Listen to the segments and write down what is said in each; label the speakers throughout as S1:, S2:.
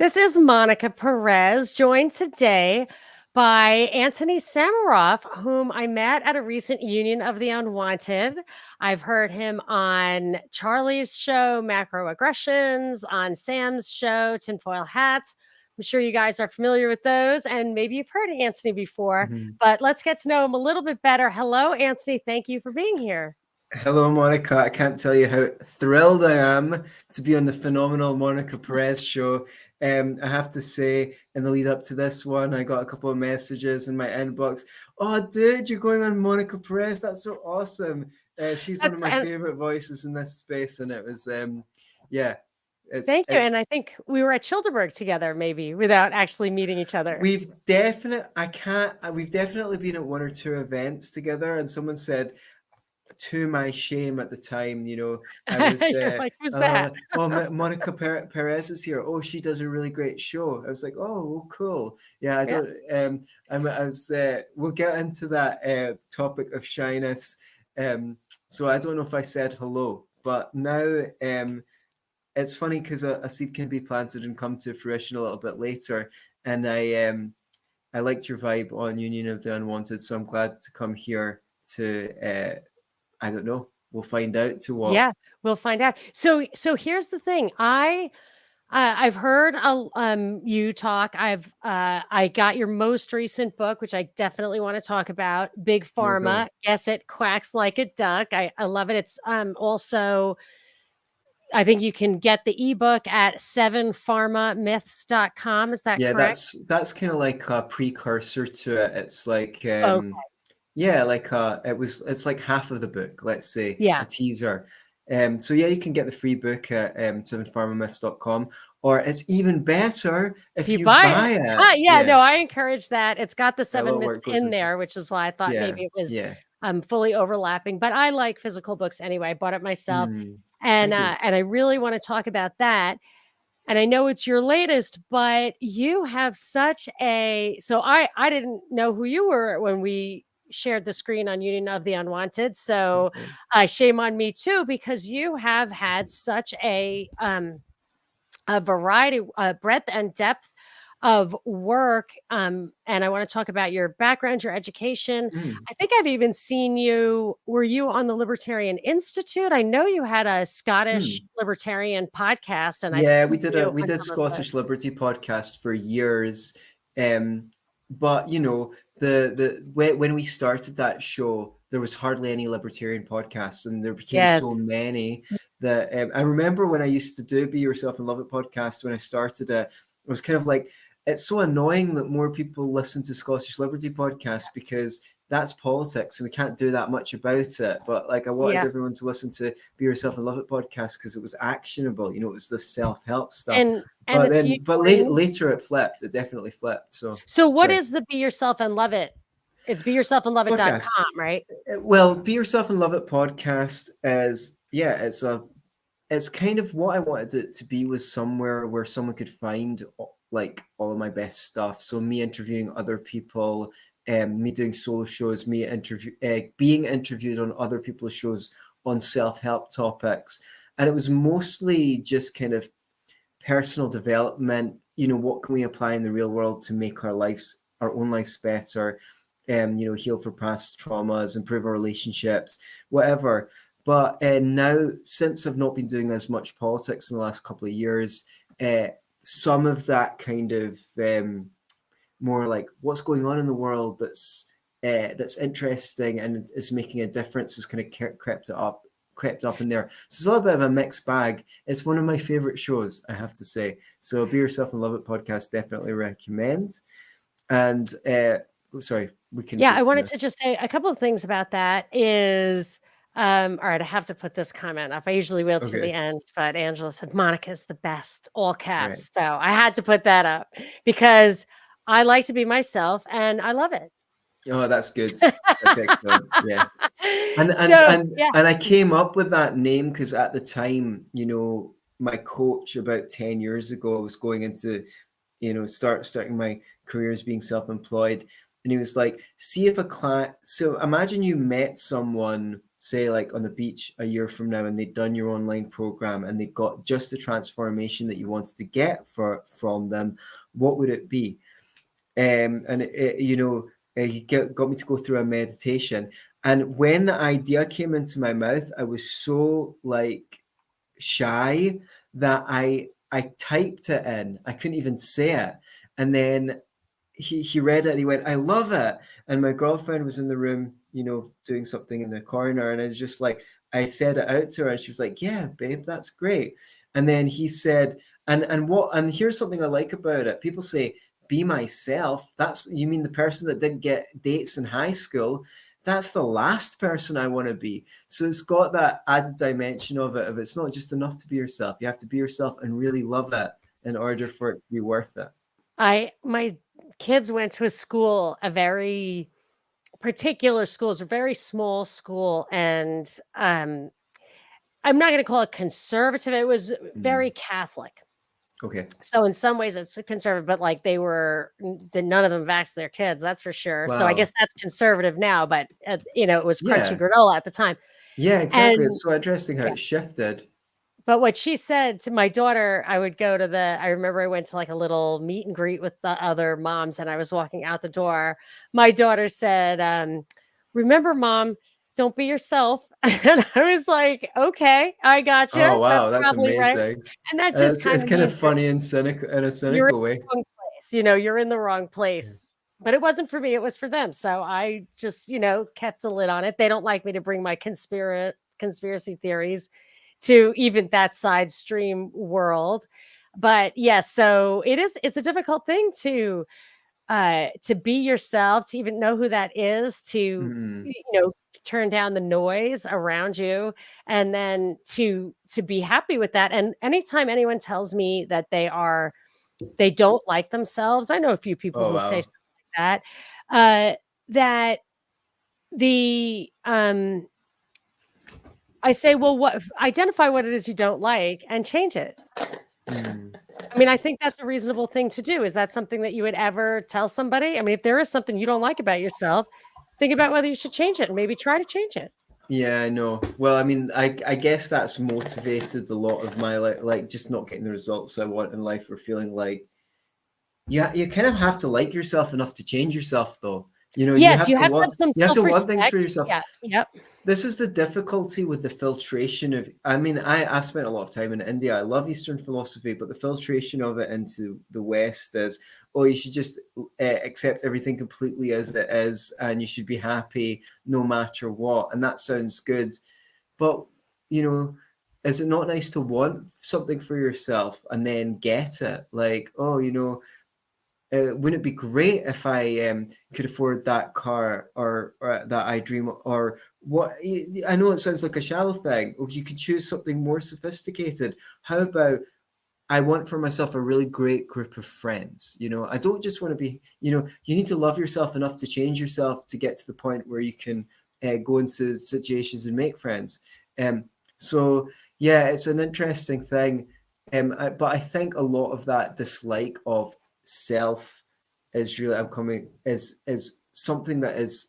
S1: This is Monica Perez, joined today by Antony Sammeroff, whom I met at a recent Union of the Unwanted. I've heard him on Charlie's show, Macroaggressions, on Sam's show, Tinfoil Hats. I'm sure you guys are familiar with those, and maybe you've heard Antony before,
S2: Mhm.
S1: but let's get to know him a little bit better. Hello, Antony. Thank you for being here.
S2: Hello, Monica. I can't tell you how thrilled I am to be on the phenomenal Monica Perez show. I have to say, in the lead up to this one, I got a couple of messages in my inbox. Oh, dude, you're going on Monica Perez. That's so awesome. She's one of
S1: That's
S2: my
S1: and
S2: favorite voices in this space, and it was, yeah,
S1: Thank you.
S2: it's
S1: And I think we were at Childeberg together, maybe without actually meeting each other.
S2: we've definitely been at one or two events together, and someone said, to my shame at the time, I was,
S1: You're like, who's that?
S2: oh, Monica Perez is here. Oh, she does a really great show. I was like, oh, cool. Yeah, I
S1: Yeah.
S2: don't, I was, we'll get into that topic of shyness. So I don't know if I said hello, but now it's funny because a seed can be planted and come to fruition a little bit later. And I liked your vibe on Union of the Unwanted, so I'm glad to come here to I don't know. We'll find out to what.
S1: Yeah, we'll find out. So here's the thing. I've heard you talk. I got your most recent book, which I definitely want to talk about. Big
S2: No go.
S1: Pharma. Guess it quacks like a duck. I love it. It's also I think you can get the ebook at 7pharmamyths.com. Is that
S2: Yeah,
S1: correct?
S2: that's kind of like a precursor to it. It's like
S1: Okay.
S2: yeah, like it's like half of the book, let's say,
S1: Yeah.
S2: a teaser. So yeah, you can get the free book at 7pharmamyths.com, or it's even better
S1: If
S2: if
S1: you
S2: you
S1: buy it.
S2: buy it.
S1: Yeah,
S2: Yeah,
S1: no, I encourage that. It's got the
S2: a
S1: 7
S2: lot of
S1: myths
S2: work goes
S1: in
S2: into.
S1: there, which is why I thought
S2: Yeah,
S1: maybe it was,
S2: yeah.
S1: fully overlapping, but I like physical books anyway. I bought it myself,
S2: I do.
S1: and I really wanna talk about that, and I know it's your latest, but you have such a so I didn't know who you were when we shared the screen on Union of the Unwanted, so,
S2: Okay.
S1: shame on me too, because you have had such a variety, breadth and depth of work. And I want to talk about your background, your education.
S2: Mm.
S1: I think I've even seen you. Were you on the Libertarian Institute? I know you had a Scottish
S2: Mm.
S1: libertarian podcast, and I've
S2: Yeah,
S1: seen you
S2: we
S1: on
S2: did
S1: some of those.
S2: Scottish Liberty podcast for years. But when we started that show, there was hardly any libertarian podcasts, and there became so
S1: Yes.
S2: many that I remember when I used to do Be Yourself and Love It podcast when I started it. It was kind of like it's so annoying that more people listen to Scottish Liberty podcasts because that's politics and we can't do that much about it. But like I wanted
S1: Yeah.
S2: everyone to listen to Be Yourself and Love It podcast because it was actionable, it was the self-help stuff.
S1: And
S2: But
S1: it's you
S2: then but
S1: doing.
S2: later it flipped. It definitely flipped. So
S1: So what
S2: sorry.
S1: is the Be Yourself and Love It? It's
S2: Podcast.
S1: beyourselfandloveit.com, right?
S2: Well, Be Yourself and Love It podcast is it's kind of what I wanted it to be, was somewhere where someone could find like all of my best stuff. So me interviewing other people, me doing solo shows, being interviewed on other people's shows on self-help topics. And it was mostly just kind of personal development. What can we apply in the real world to make our own lives better? Heal for past traumas, improve our relationships, whatever. But now, since I've not been doing as much politics in the last couple of years, some of that kind of more like what's going on in the world that's interesting and is making a difference has kind of crept up in there. So it's a little bit of a mixed bag. It's one of my favorite shows, I have to say. So Be Yourself and Love It podcast, definitely recommend. And sorry, we can
S1: Yeah,
S2: go
S1: I
S2: from
S1: wanted
S2: there.
S1: to just say a couple of things about that is, all right, I have to put this comment up. I usually wait to the
S2: Okay,
S1: end, but Angela said Monica's the best, all
S2: all right.
S1: caps. So I had to put that up because I like to be myself and I love it.
S2: Oh, that's good. That's excellent. Yeah. And and
S1: So
S2: and
S1: yeah,
S2: and I came up with that name because at the time, my coach about 10 years ago, I was going into, starting my career as being self-employed. And he was like, see if a client, so imagine you met someone say like on the beach a year from now, and they'd done your online program and they got just the transformation that you wanted to get from them, what would it be? And he got me to go through a meditation. And when the idea came into my mouth, I was so like shy that I typed it in. I couldn't even say it. And then he read it and he went, "I love it." And my girlfriend was in the room, doing something in the corner. And I was just like, I said it out to her and she was like, "Yeah, babe, that's great." And then he said, and here's something I like about it. People say, "Be myself." You mean the person that didn't get dates in high school? That's the last person I want to be. So it's got that added dimension of it. It's not just enough to be yourself. You have to be yourself and really love it in order for it to be worth it.
S1: My kids went to a very particular school. It's a very small school, and I'm not going to call it conservative. It was very Catholic.
S2: Okay.
S1: So in some ways it's conservative, but like none of them vaxxed their kids. That's for sure. So I
S2: Wow.
S1: guess that's conservative now, but it was crunchy
S2: Yeah.
S1: granola at the time.
S2: Yeah, exactly.
S1: And
S2: It's so interesting how
S1: yeah,
S2: it shifted.
S1: but what she said to my daughter, I remember I went to like a little meet and greet with the other moms and I was walking out the door. My daughter said, remember, mom, don't be yourself. And I was like, okay, I gotcha.
S2: Oh,
S1: That's
S2: wow, that's
S1: probably right.
S2: amazing.
S1: And that just
S2: It's
S1: kind
S2: it's
S1: of
S2: kind
S1: means
S2: of
S1: that
S2: funny and cynical in a
S1: you're in
S2: cynical way.
S1: the wrong place. You're in the wrong
S2: Yeah.
S1: place. But it wasn't for me, it was for them. So I just, kept a lid on it. They don't like me to bring my conspiracy theories to even that side stream world. But yes, so it's a difficult thing to be yourself, to even know who that is, to
S2: Mm.
S1: turn down the noise around you, and then to be happy with that. And anytime anyone tells me that they don't like themselves, I know a few people
S2: Oh,
S1: who say
S2: wow.
S1: stuff like that, that the I say, well, identify what it is you don't like and change it.
S2: Mm.
S1: I mean, I think that's a reasonable thing to do. Is that something that you would ever tell somebody? I mean, if there is something you don't like about yourself, think about whether you should change it and maybe try to change it.
S2: Yeah, I know. Well, I mean, I guess that's motivated a lot of my like just not getting the results I want in life, or feeling like, yeah, you kind of have to like yourself enough to change yourself, though.
S1: Yes, you have to have some
S2: You have to want things for
S1: self-respect.
S2: yourself.
S1: Yeah. Yep.
S2: This is the difficulty with the filtration of, I mean, I've spent a lot of time in India. I love Eastern philosophy, but the filtration of it into the West is, oh, you should just accept everything completely as it is, and you should be happy no matter what. And that sounds good. But, you know, is it not nice to want something for yourself and then get it? Like, oh, wouldn't it be great if I could afford that car, or that I dream, or what? I know it sounds like a shallow thing. Oh, you could choose something more sophisticated. How about, I want for myself a really great group of friends? I don't just want to be, you need to love yourself enough to change yourself to get to the point where you can go into situations and make friends. So yeah, it's an interesting thing. But I think a lot of that dislike of self is really, I'm coming is something that is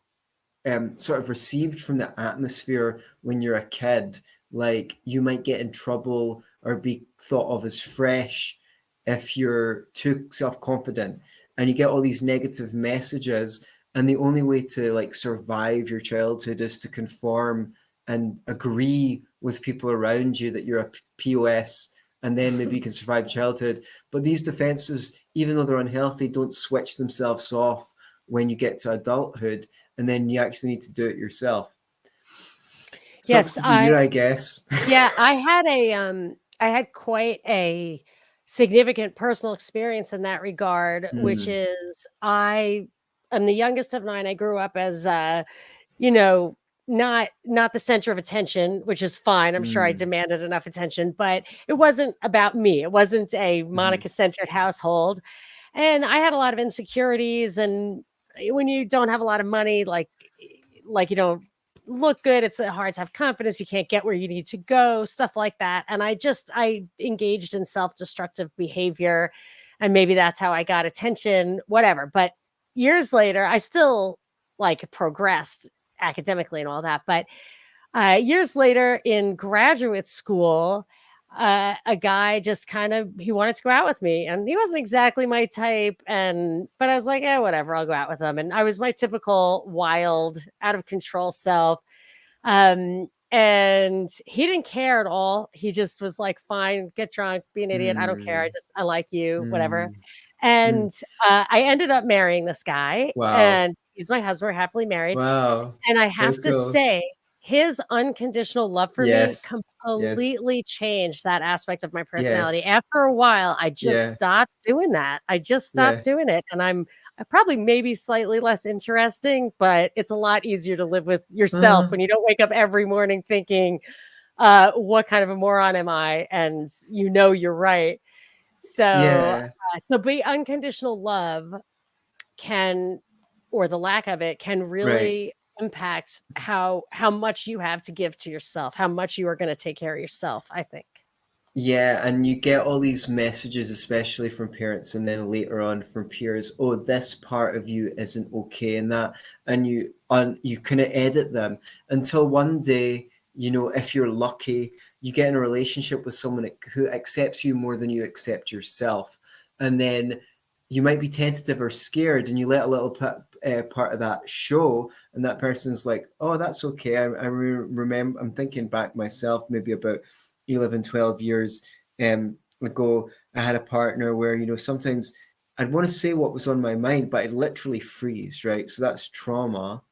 S2: sort of received from the atmosphere when you're a kid. Like, you might get in trouble or be thought of as fresh if you're too self-confident, and you get all these negative messages. And the only way to like survive your childhood is to conform and agree with people around you that you're a POS, and then maybe you can survive childhood. But these defenses, even though they're unhealthy, don't switch themselves off when you get to adulthood, and then you actually need to do it yourself. Sucks
S1: Yes,
S2: to be you, I guess.
S1: yeah, I had quite a significant personal experience in that regard, which
S2: Mm,
S1: is I am the youngest of 9. I grew up as you know, not the center of attention, which is fine. I'm sure I
S2: mm,
S1: demanded enough attention, but it wasn't about me. It wasn't a
S2: mhm.
S1: Monica-centered household. And I had a lot of insecurities, and when you don't have a lot of money, like you don't look good, it's hard to have confidence, you can't get where you need to go, stuff like that. And I engaged in self-destructive behavior, and maybe that's how I got attention, whatever. But years later, I still like progressed academically and all that, but Years later in graduate school, a guy just he wanted to go out with me, and he wasn't exactly my type. But I was like, yeah, whatever, I'll go out with him. And I was my typical wild, out of control self. And he didn't care at all. He just was like, fine, get drunk, be an idiot. I don't care.
S2: Mm,
S1: I like you, whatever.
S2: mm,
S1: And
S2: mm.
S1: I ended up marrying this guy,
S2: Wow.
S1: and he's my husband. We're happily married.
S2: Wow.
S1: And I
S2: Very
S1: have to
S2: cool.
S1: say, his unconditional love for me
S2: Yes. Yes.
S1: completely changed that aspect of my personality.
S2: Yes.
S1: After a while, I just
S2: Yeah.
S1: stopped doing that. I just stopped
S2: Yeah.
S1: doing it. And I probably maybe slightly less interesting, but it's a lot easier to live with yourself
S2: Uh,
S1: when you don't wake up every morning thinking, what kind of a moron am I? And you're right.
S2: yeah.
S1: So be unconditional love can, or the lack of it, can
S2: Right.
S1: really impact how much you have to give to yourself, how much you are going to take care of yourself, I think.
S2: Yeah, and you get all these messages, especially from parents, and then later on from peers. Oh, this part of you isn't okay, and that, and you kind of edit them until one day, if you're lucky, you get in a relationship with someone who accepts you more than you accept yourself, and then you might be tentative or scared, and you let a little part of that show, and that person's like, "Oh, that's okay." Remember, I'm thinking back myself, maybe about 11, 12 years ago. I had a partner where, sometimes I'd want to say what was on my mind, but I'd literally freeze, right? So that's trauma.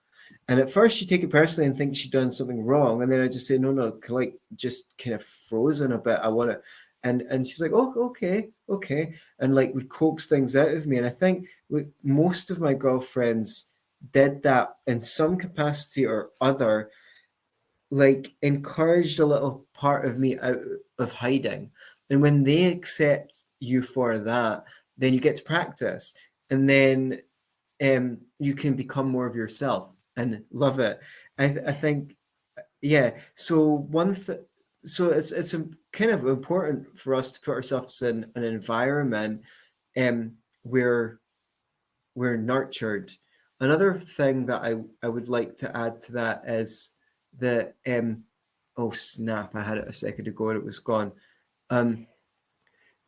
S2: And at first you take it personally and think she'd done something wrong. And then I just say, no, no, like just kind of frozen a bit. I want to. And she's like, oh, okay, okay. And like would coax things out of me. And I think like most of my girlfriends did that in some capacity or other, like encouraged a little part of me out of hiding. And when they accept you for that, then you get to practice. And then you can become more of yourself and love it. I think, yeah. So it's kind of important for us to put ourselves in an environment um, where we're nurtured. Another thing that I would like to add to that is that oh snap, I had it a second ago and it was gone. Um,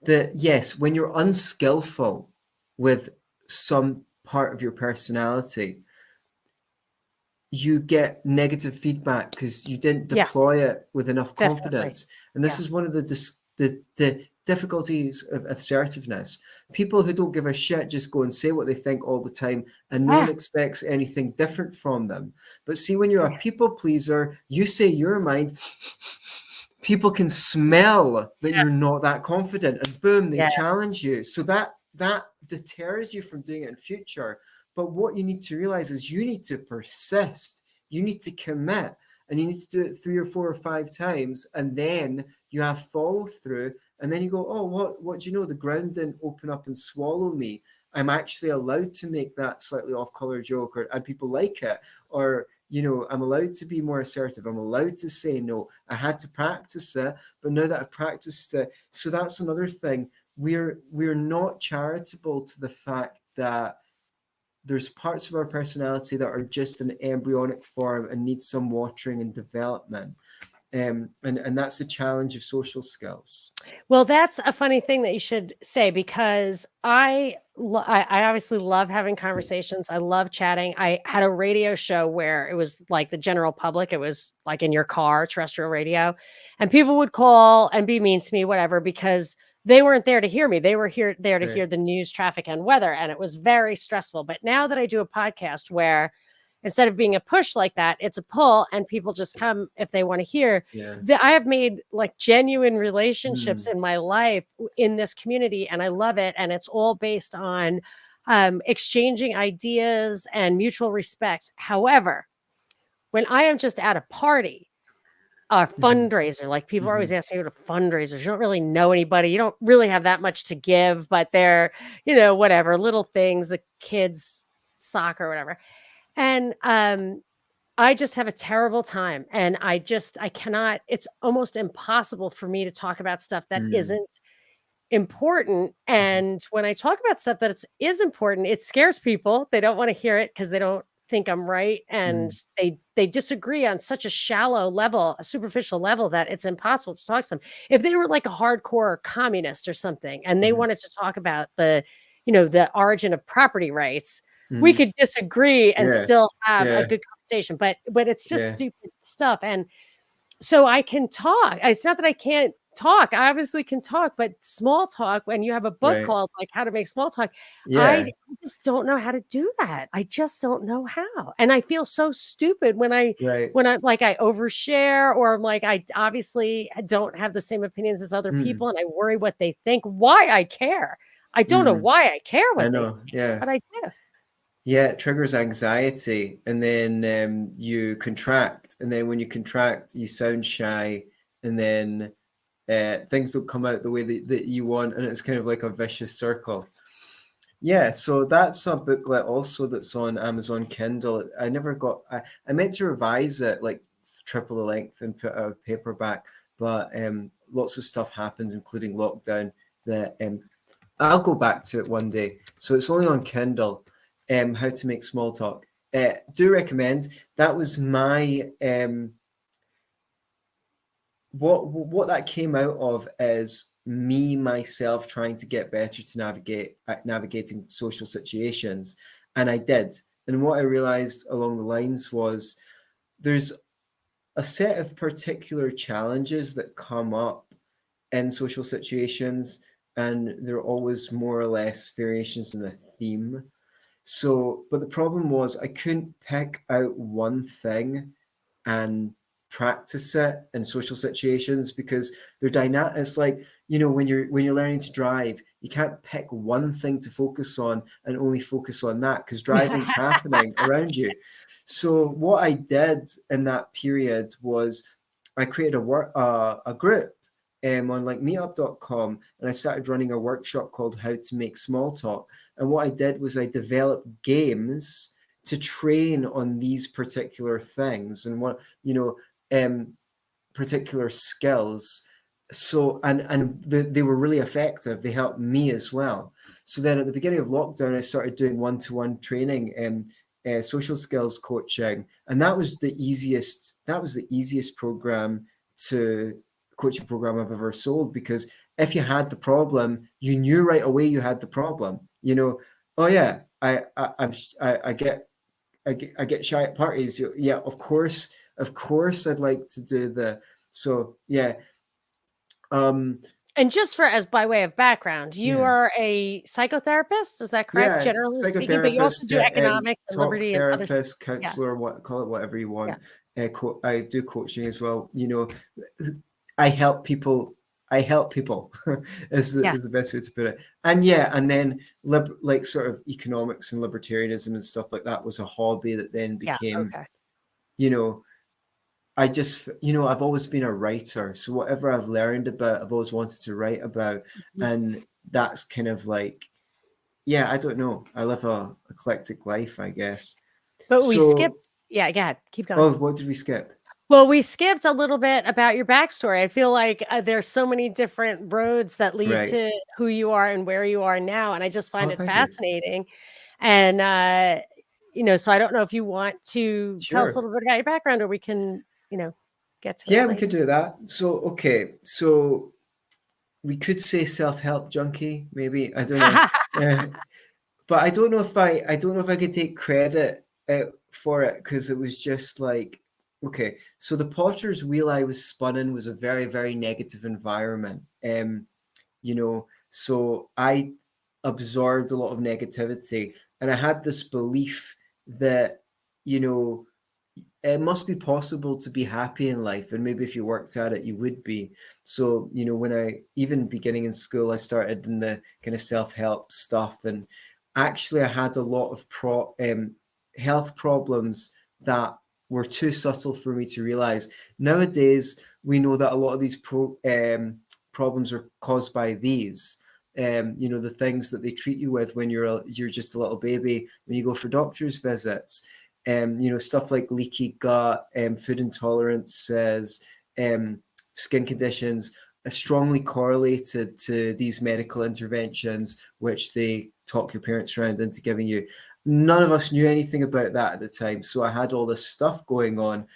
S2: that yes, when you're unskillful with some part of your personality, you get negative feedback because you didn't
S1: Yeah,
S2: deploy it with enough
S1: definitely.
S2: confidence. And this
S1: Yeah.
S2: is one of the difficulties of assertiveness. People who don't give a shit just go and say what they think all the time, and no one
S1: Yeah.
S2: expects anything different from them. But see, when you're a people pleaser, you say your mind, people can smell that you're not that confident, and boom, they
S1: Yeah.
S2: challenge you. So that deters you from doing it in future. But what you need to realize is you need to persist, you need to commit, and you need to do it 3 or 4 or 5 times, and then you have follow through, and then you go, oh, what do you know? The ground didn't open up and swallow me. I'm actually allowed to make that slightly off-color joke, and people like it, or I'm allowed to be more assertive. I'm allowed to say no. I had to practice it, but now that I've practiced it, so that's another thing. We're not charitable to the fact that there's parts of our personality that are just in embryonic form and need some watering and development. And that's the challenge of social skills.
S1: Well, that's a funny thing that you should say, because I obviously love having conversations. I love chatting. I had a radio show where it was like the general public. It was like in your car, terrestrial radio, and people would call and be mean to me, whatever, because they weren't there to hear me. They were there to
S2: Right.
S1: hear the news, traffic, and weather, and it was very stressful. But now that I do a podcast where instead of being a push like that, it's a pull, and people just come if they want to hear.
S2: Yeah.
S1: I have made like genuine relationships
S2: Mm.
S1: in my life in this community, and I love it. And it's all based on exchanging ideas and mutual respect. However, when I am just at a party, a
S2: Mm-hmm.
S1: fundraiser, like people are
S2: Mm-hmm.
S1: always asking you to fundraisers. You don't really know anybody. You don't really have that much to give, but they're, whatever, little things, the kids, soccer, whatever. And I just have a terrible time, and I cannot, it's almost impossible for me to talk about stuff that
S2: Mm.
S1: isn't important.
S2: Mm-hmm.
S1: And when I talk about stuff that is important, it scares people. They don't want to hear it because they don't think I'm right, and they disagree on such a shallow level, a superficial level, that it's impossible to talk to them. If they were like a hardcore communist or something, and they wanted to talk about the origin of property rights, we could disagree and
S2: Yeah.
S1: still have a
S2: Yeah.
S1: good conversation. But it's just
S2: Yeah.
S1: stupid stuff. And so I can talk. It's not that I can't talk. I obviously can talk, but small talk, when you have a book
S2: Right.
S1: called like How to Make Small Talk,
S2: Yeah.
S1: I just don't know how to do that. I just don't know how. And I feel so stupid when
S2: Right.
S1: I overshare, or I'm like, I obviously don't have the same opinions as other people, and I worry what they think. Why I care. I don't know why I care
S2: I
S1: what they
S2: know.
S1: think,
S2: Yeah.
S1: but I do.
S2: Yeah, it triggers anxiety, and then you contract, and then when you contract, you sound shy, and then things don't come out the way that you want, and it's kind of like a vicious circle. Yeah, so that's a booklet also that's on Amazon Kindle. I meant to revise it like triple the length and put a paperback, but lots of stuff happened, including lockdown, that I'll go back to it one day. So it's only on Kindle. How to Make Small Talk. Do recommend. That was my what that came out of is me myself trying to get better to navigating social situations, and I did. And what I realized along the lines was there's a set of particular challenges that come up in social situations, and there are always more or less variations in a theme. So, but the problem was I couldn't pick out one thing and practice it in social situations because they're dynamic. It's like, when you're learning to drive, you can't pick one thing to focus on and only focus on that because driving's happening around you. So what I did in that period was I created a group on like meetup.com, and I started running a workshop called How to Make Small Talk. And what I did was I developed games to train on these particular things and um, particular skills. So they were really effective. They helped me as well. So then at the beginning of lockdown, I started doing one-to-one training and social skills coaching, and that was the easiest. That was the easiest coaching program I've ever sold, because if you had the problem, you knew right away you had the problem. Oh yeah, I get shy at parties. Yeah, of course, I'd like to do the. So yeah,
S1: And just for as by way of background, you
S2: yeah,
S1: are a psychotherapist, is that correct?
S2: yeah.
S1: Generally speaking, but you also
S2: Psychotherapist,
S1: do economics and
S2: talk
S1: liberty and other stuff.
S2: therapist,
S1: Yeah,
S2: counselor, call it whatever you
S1: yeah,
S2: want. I do coaching as well. I help people. I help people
S1: yeah,
S2: is the best way to put it. And yeah, and then like sort of economics and libertarianism and stuff like that was a hobby that then
S1: yeah,
S2: became,
S1: okay.
S2: you know, I've always been a writer. So whatever I've learned about, I've always wanted to write about.
S1: Mhm.
S2: And that's kind of like, yeah, I don't know. I live a eclectic life, I guess.
S1: But we
S2: So,
S1: skipped yeah, go ahead, keep going.
S2: oh, what did we skip?
S1: Well, we skipped a little bit about your backstory. I feel like, there's so many different roads that lead
S2: Right.
S1: to who you are and where you are now, and I just find
S2: Oh,
S1: it
S2: thank you.
S1: fascinating. And, so I don't know if you want to tell us a
S2: Sure.
S1: little bit about your background, or we can, get to it
S2: Yeah, we
S1: later.
S2: could do that. So, okay. So we could say self-help junkie, maybe. I don't know. But I don't know if I could take credit for it, because it was just like, okay, so the potter's wheel I was spun in was a very, very negative environment. So I absorbed a lot of negativity, and I had this belief that, you know, it must be possible to be happy in life, and maybe if you worked at it you would be. So when I, even beginning in school, I started in the kind of self-help stuff, and actually I had a lot of health problems that were too subtle for me to realize. Nowadays we know that a lot of these problems are caused by these, the things that they treat you with when you're just a little baby, when you go for doctor's visits, stuff like leaky gut, food intolerances, skin conditions are strongly correlated to these medical interventions, which they talk your parents around into giving you. None of us knew anything about that at the time. So I had all this stuff going on.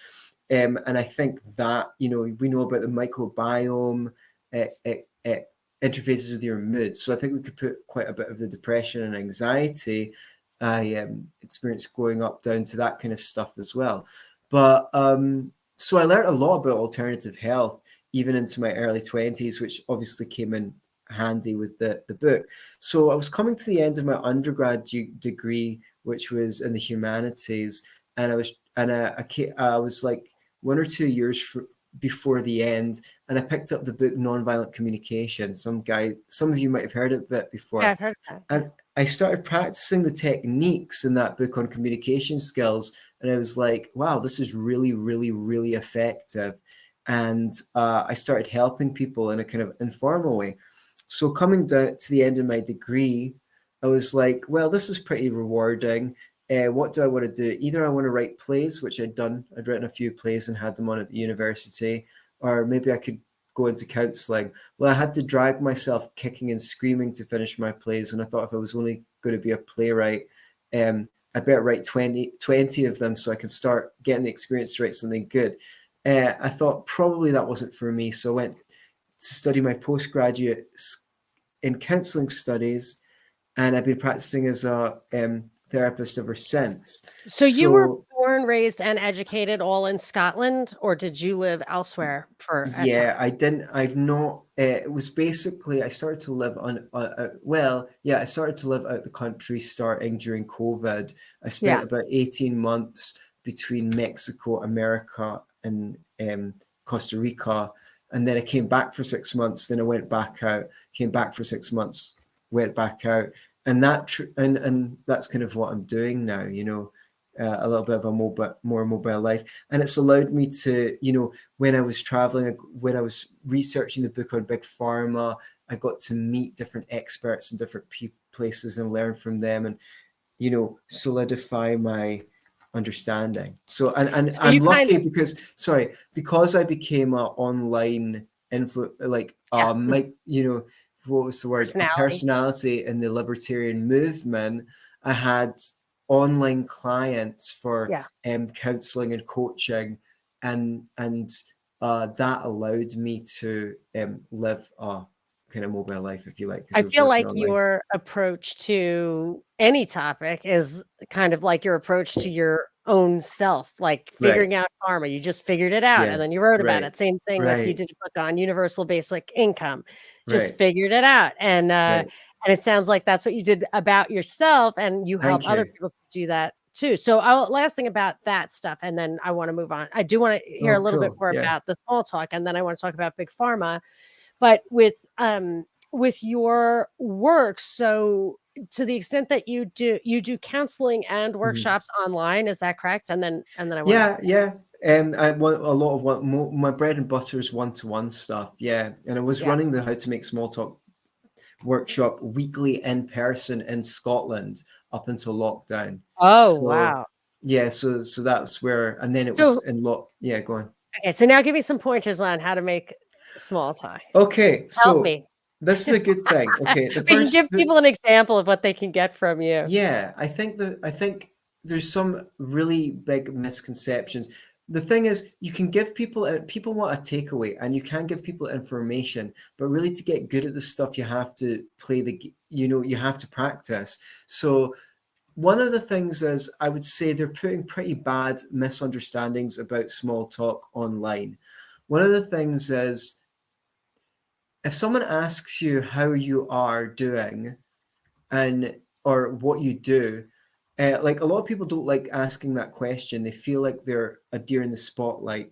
S2: And I think that, we know about the microbiome, it interfaces with your mood. So I think we could put quite a bit of the depression and anxiety I experienced growing up down to that kind of stuff as well. But so I learned a lot about alternative health, even into my early 20s, which obviously came in handy with the book. So I was coming to the end of my undergrad degree, which was in the humanities, and I was like 1 or 2 years before the end, and I picked up the book Nonviolent Communication. Some of you might have heard of it
S1: Yeah,
S2: before,
S1: I've heard of that.
S2: and I started practicing the techniques in that book on communication skills, and I was like, wow, this is really, really, really effective. And I started helping people in a kind of informal way. So coming down to the end of my degree, I was like, well, this is pretty rewarding. What do I want to do? Either I want to write plays, which I'd done. I'd written a few plays and had them on at the university, or maybe I could go into counseling. Well, I had to drag myself kicking and screaming to finish my plays. And I thought if I was only going to be a playwright, I better write 20 of them so I can start getting the experience to write something good. I thought probably that wasn't for me. So I went to study my postgraduate in counseling studies, and I've been practicing as a therapist ever since.
S1: So you were
S2: So
S1: born, raised, and educated all in Scotland, or did you live elsewhere for a time?
S2: yeah, I didn't. I've not. It was basically I started to live on. Well, yeah, I started to live out the country starting during COVID. I spent
S1: Yeah.
S2: about 18 months between Mexico, America, and Costa Rica, and then I came back for 6 months. Then I went back out. Came back for 6 months. Went back out, and and that's kind of what I'm doing now. A little bit of a more mobile life, and it's allowed me to, when I was traveling, when I was researching the book on Big Pharma, I got to meet different experts in different places and learn from them, and solidify my understanding. So, and
S1: So
S2: I'm
S1: you kind
S2: lucky
S1: of
S2: because I became a online like
S1: yeah,
S2: what was the word, a
S1: personality.
S2: personality in the libertarian movement. I had online clients for
S1: Yeah.
S2: counseling and coaching, and that allowed me to live a kind of mobile life, if you like, because
S1: I
S2: I was
S1: feel
S2: working
S1: like
S2: online.
S1: your approach to any topic is kind of like your approach to your own self, like
S2: Right.
S1: figuring out pharma. You just figured it out
S2: Yeah.
S1: and then you wrote about
S2: Right.
S1: it. Same thing with you
S2: Right.
S1: did a book on universal basic income. Just
S2: Right.
S1: figured it out.
S2: Right.
S1: And it sounds like that's what you did about yourself and you help
S2: Thank
S1: other
S2: you.
S1: people to do that too. So last thing about that stuff, and then I want to move on. I do want to hear a
S2: Oh,
S1: little bit
S2: cool.
S1: more
S2: Yeah.
S1: about the small talk, and then I want to talk about big pharma. But with your work, so to the extent that you do counseling and
S2: Mhm.
S1: workshops online, is that correct? And then I wanna
S2: Yeah. Yeah. I want a lot of my bread and butter is one-to-one stuff. Yeah. And I was
S1: yeah.
S2: running the How to Make Small Talk workshop weekly in person in Scotland up until lockdown.
S1: Oh,
S2: So
S1: wow.
S2: yeah, so that's where, and then it was
S1: So
S2: in yeah, go on.
S1: okay, so now give me some pointers on how to make small talk.
S2: Okay,
S1: Help
S2: so
S1: me.
S2: this is a good thing. Okay, the
S1: We can
S2: first
S1: give people an example of what they can get from you.
S2: yeah, I think there's some really big misconceptions. The thing is, you can give people people want a takeaway, and you can give people information, but really to get good at the stuff, you have to play you have to practice. So one of the things is, I would say they're putting pretty bad misunderstandings about small talk online. One of the things is, if someone asks you how you are doing, and or what you do, like a lot of people don't like asking that question. They feel like they're a deer in the spotlight.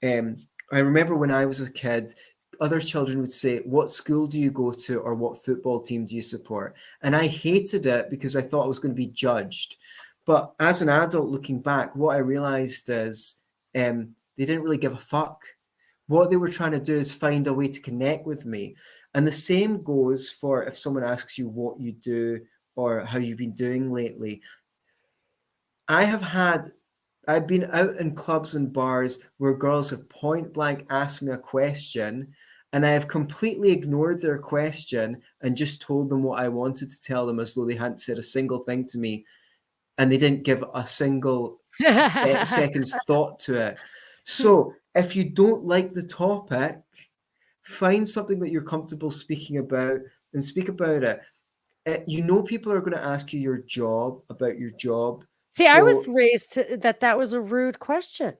S2: um, I remember when I was a kid, other children would say, what school do you go to, or what football team do you support? And I hated it because I thought I was going to be judged. But as an adult looking back, what I realized is, they didn't really give a fuck. What they were trying to do is find a way to connect with me. And the same goes for if someone asks you what you do or how you've been doing lately. I have had, I've been out in clubs and bars where girls have point blank asked me a question, and I have completely ignored their question and just told them what I wanted to tell them as though they hadn't said a single thing to me, and they didn't give a single second's thought to it. So if you don't like the topic, find something that you're comfortable speaking about and speak about it. You know, people are going to ask you your job, about your job.
S1: See, I was
S2: So,
S1: raised that was a rude question.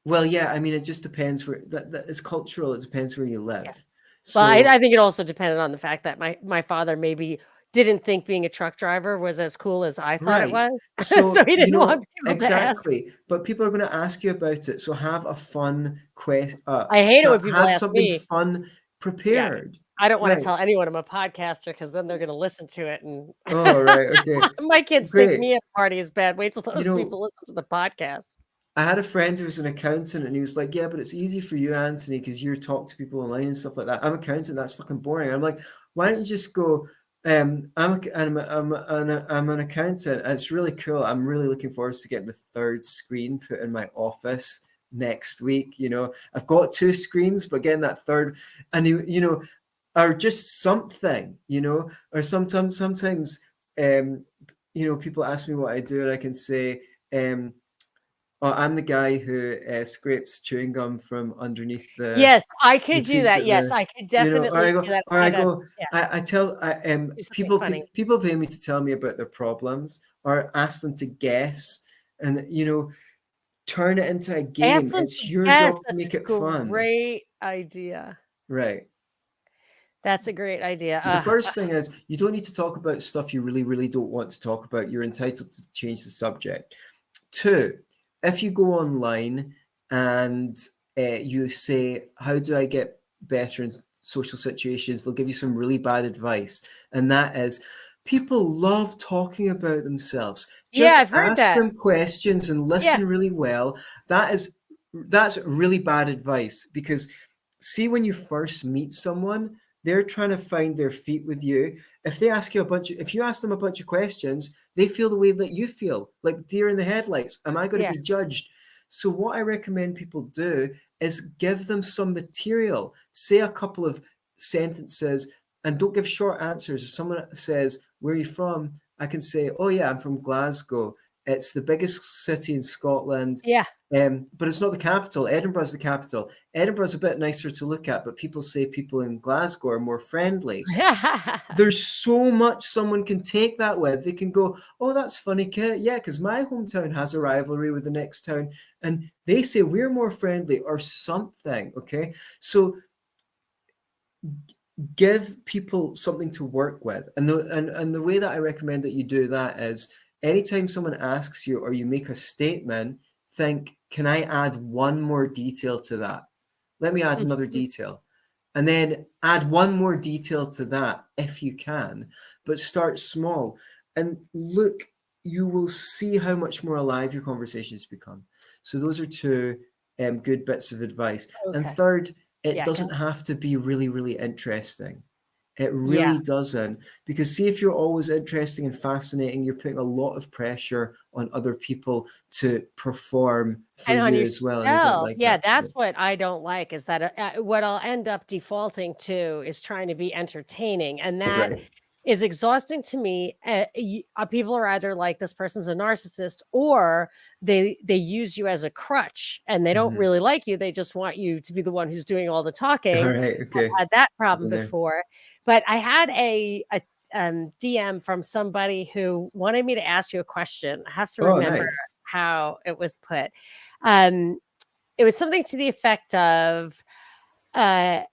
S2: well, yeah, I mean, it just depends where that it's cultural. It depends where you
S1: Yeah.
S2: live.
S1: Well,
S2: So,
S1: I think it also depended on the fact that my father maybe didn't think being a truck driver was as cool as I thought it
S2: right.
S1: was. So
S2: So,
S1: he
S2: you
S1: didn't
S2: know,
S1: want people to ask.
S2: exactly. But people are going to ask you about it. So have a fun question.
S1: I hate it
S2: So
S1: when people
S2: have
S1: ask
S2: something
S1: me.
S2: fun
S1: Yeah.
S2: prepared.
S1: I don't wanna
S2: Right.
S1: tell anyone I'm a podcaster because then they're gonna listen to it and
S2: Oh, right. Okay.
S1: my kids think
S2: Great.
S1: me at a party is bad. Wait till
S2: You
S1: those
S2: know,
S1: people listen to the podcast.
S2: I had a friend who was an accountant, and he was like, "Yeah, but it's easy for you, Anthony, because you talk to people online and stuff like that. I'm an accountant. That's fucking boring." I'm like, "Why don't you just go? I'm an accountant. And it's really cool. I'm really looking forward to getting the third screen put in my office next week. You know, I've got two screens, but getting that third, and you know, or just something, you know, or sometimes, um, you know, people ask me what I do, and I can say, oh, I'm the guy who scrapes chewing gum from underneath
S1: Yes, I
S2: the
S1: could do
S2: seats
S1: that.
S2: at
S1: Yes,
S2: the,
S1: I could
S2: you know,
S1: definitely do that.
S2: or
S1: I
S2: I
S1: had a
S2: go,
S1: yeah,
S2: I tell,
S1: do something funny.
S2: people pay me to tell me about their problems or ask them to guess, and you know, turn it into a
S1: Ask
S2: game.
S1: them
S2: It's
S1: to
S2: your
S1: guess.
S2: job to
S1: That's a
S2: make it fun,
S1: great idea.
S2: right?
S1: That's a great idea.
S2: So the first thing is you don't need to talk about stuff you really, really don't want to talk about. You're entitled to change the subject. Two, if you go online and you say, "How do I get better in social situations?" They'll give you some really bad advice, and that is, people love talking about themselves.
S1: Yeah,
S2: Just
S1: I've heard
S2: ask
S1: that.
S2: them questions and
S1: Yeah,
S2: listen really well. That is that's really bad advice, because see, when you first meet someone, they're trying to find their feet with you. If you ask them a bunch of questions, they feel the way that you feel, like deer in the headlights. Am I going to
S1: yeah,
S2: be judged? So what I recommend people do is give them some material. Say a couple of sentences, and don't give short answers. If someone says, "Where are you from?" I can say, "Oh yeah, I'm from Glasgow. It's the biggest city in Scotland.
S1: yeah.
S2: But it's not the capital. Edinburgh's the capital. Edinburgh's a bit nicer to look at, but people say people in Glasgow are more friendly." There's so much someone can take that with. They can go, "Oh, that's funny, kid. Yeah, because my hometown has a rivalry with the next town, and they say we're more friendly," or something. Okay, so give people something to work with, and the way that I recommend that you do that is, anytime someone asks you or you make a statement, think, "Can I add one more detail to that? Let me add another
S1: Mhm.
S2: detail." And then add one more detail to that if you can, but start small. And look, you will see how much more alive your conversations become. So those are two good bits of advice. And
S1: Okay.
S2: third, it
S1: Yeah,
S2: doesn't have to be really, really interesting. It
S1: yeah.
S2: really doesn't. Because see, if you're always interesting and fascinating, you're putting a lot of pressure on other people to perform for
S1: And on
S2: you as well. And they don't
S1: yourself.
S2: like
S1: Yeah,
S2: that.
S1: that's what I don't like is that, what I'll end up defaulting to is trying to be entertaining, and that
S2: Right.
S1: is exhausting to me. People are either like, "This person's a narcissist," or they use you as a crutch, and they don't
S2: Mm-hmm.
S1: really like you, they just want you to be the one who's doing all the
S2: All
S1: talking.
S2: right.
S1: I've
S2: Okay.
S1: had that problem
S2: Been there.
S1: before, but I had a DM from somebody who wanted me to ask you a question. I have to
S2: Oh,
S1: remember
S2: nice.
S1: how it was put. Um, it was something to the effect of, uh,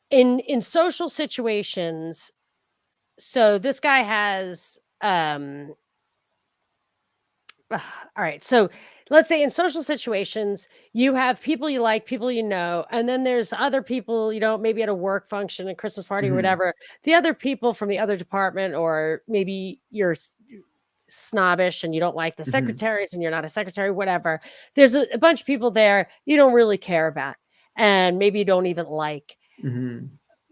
S1: in social situations, so this guy has, all right. So let's say in social situations, you have people you like, people you know, and then there's other people, maybe at a work function, a Christmas party, or
S2: Mhm,
S1: whatever. The other people from the other department, or maybe you're snobbish and you don't like the
S2: mhm,
S1: secretaries and you're not a secretary, whatever. There's a bunch of people there you don't really care about, and maybe you don't even like.
S2: mhm.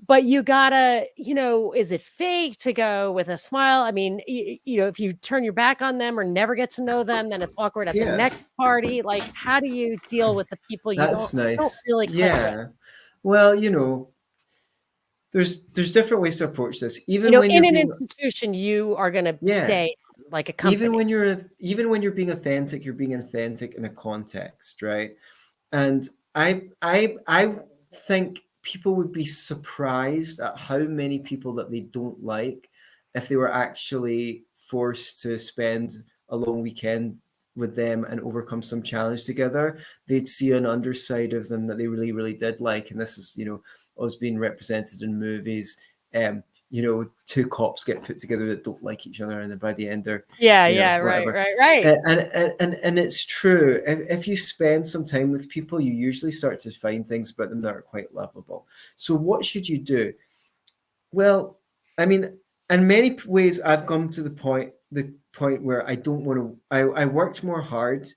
S1: But you gotta, is it fake to go with a smile? I mean, if you turn your back on them or never get to know them, then it's awkward at the
S2: Yeah,
S1: next party. Like, how do you deal with the people you don't
S2: that's
S1: don't
S2: nice.
S1: really click with?
S2: Yeah. Well, there's different ways to approach this.
S1: You
S2: Even
S1: know,
S2: when
S1: in
S2: you're
S1: an
S2: being
S1: institution, you are gonna
S2: yeah,
S1: stay like a company.
S2: even when you're being authentic, you're being authentic in a context, right? And I think people would be surprised at how many people that they don't like if they were actually forced to spend a long weekend with them and overcome some challenge together. They'd see an underside of them that they really, really did like. And this is, always being represented in movies. Um, two cops get put together that don't like each other, and then by the end they're,
S1: Yeah, yeah, right,
S2: whatever.
S1: right, right.
S2: And it's true. If you spend some time with people, you usually start to find things about them that are quite lovable. So what should you do? Well, I mean, in many ways, I've come to the point where I don't want to. I worked more hard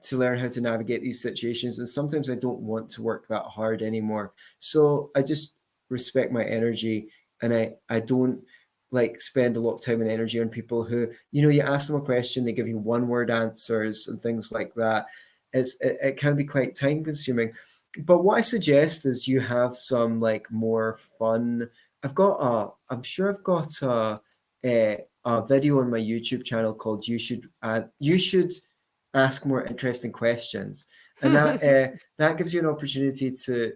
S2: to learn how to navigate these situations, and sometimes I don't want to work that hard anymore. So I just respect my energy, and I don't like spend a lot of time and energy on people who, you ask them a question, they give you one word answers and things like that. It can be quite time consuming. But what I suggest is you have some like more fun. I'm sure I've got a video on my YouTube channel called You Should Ask More Interesting Questions. And that gives you an opportunity to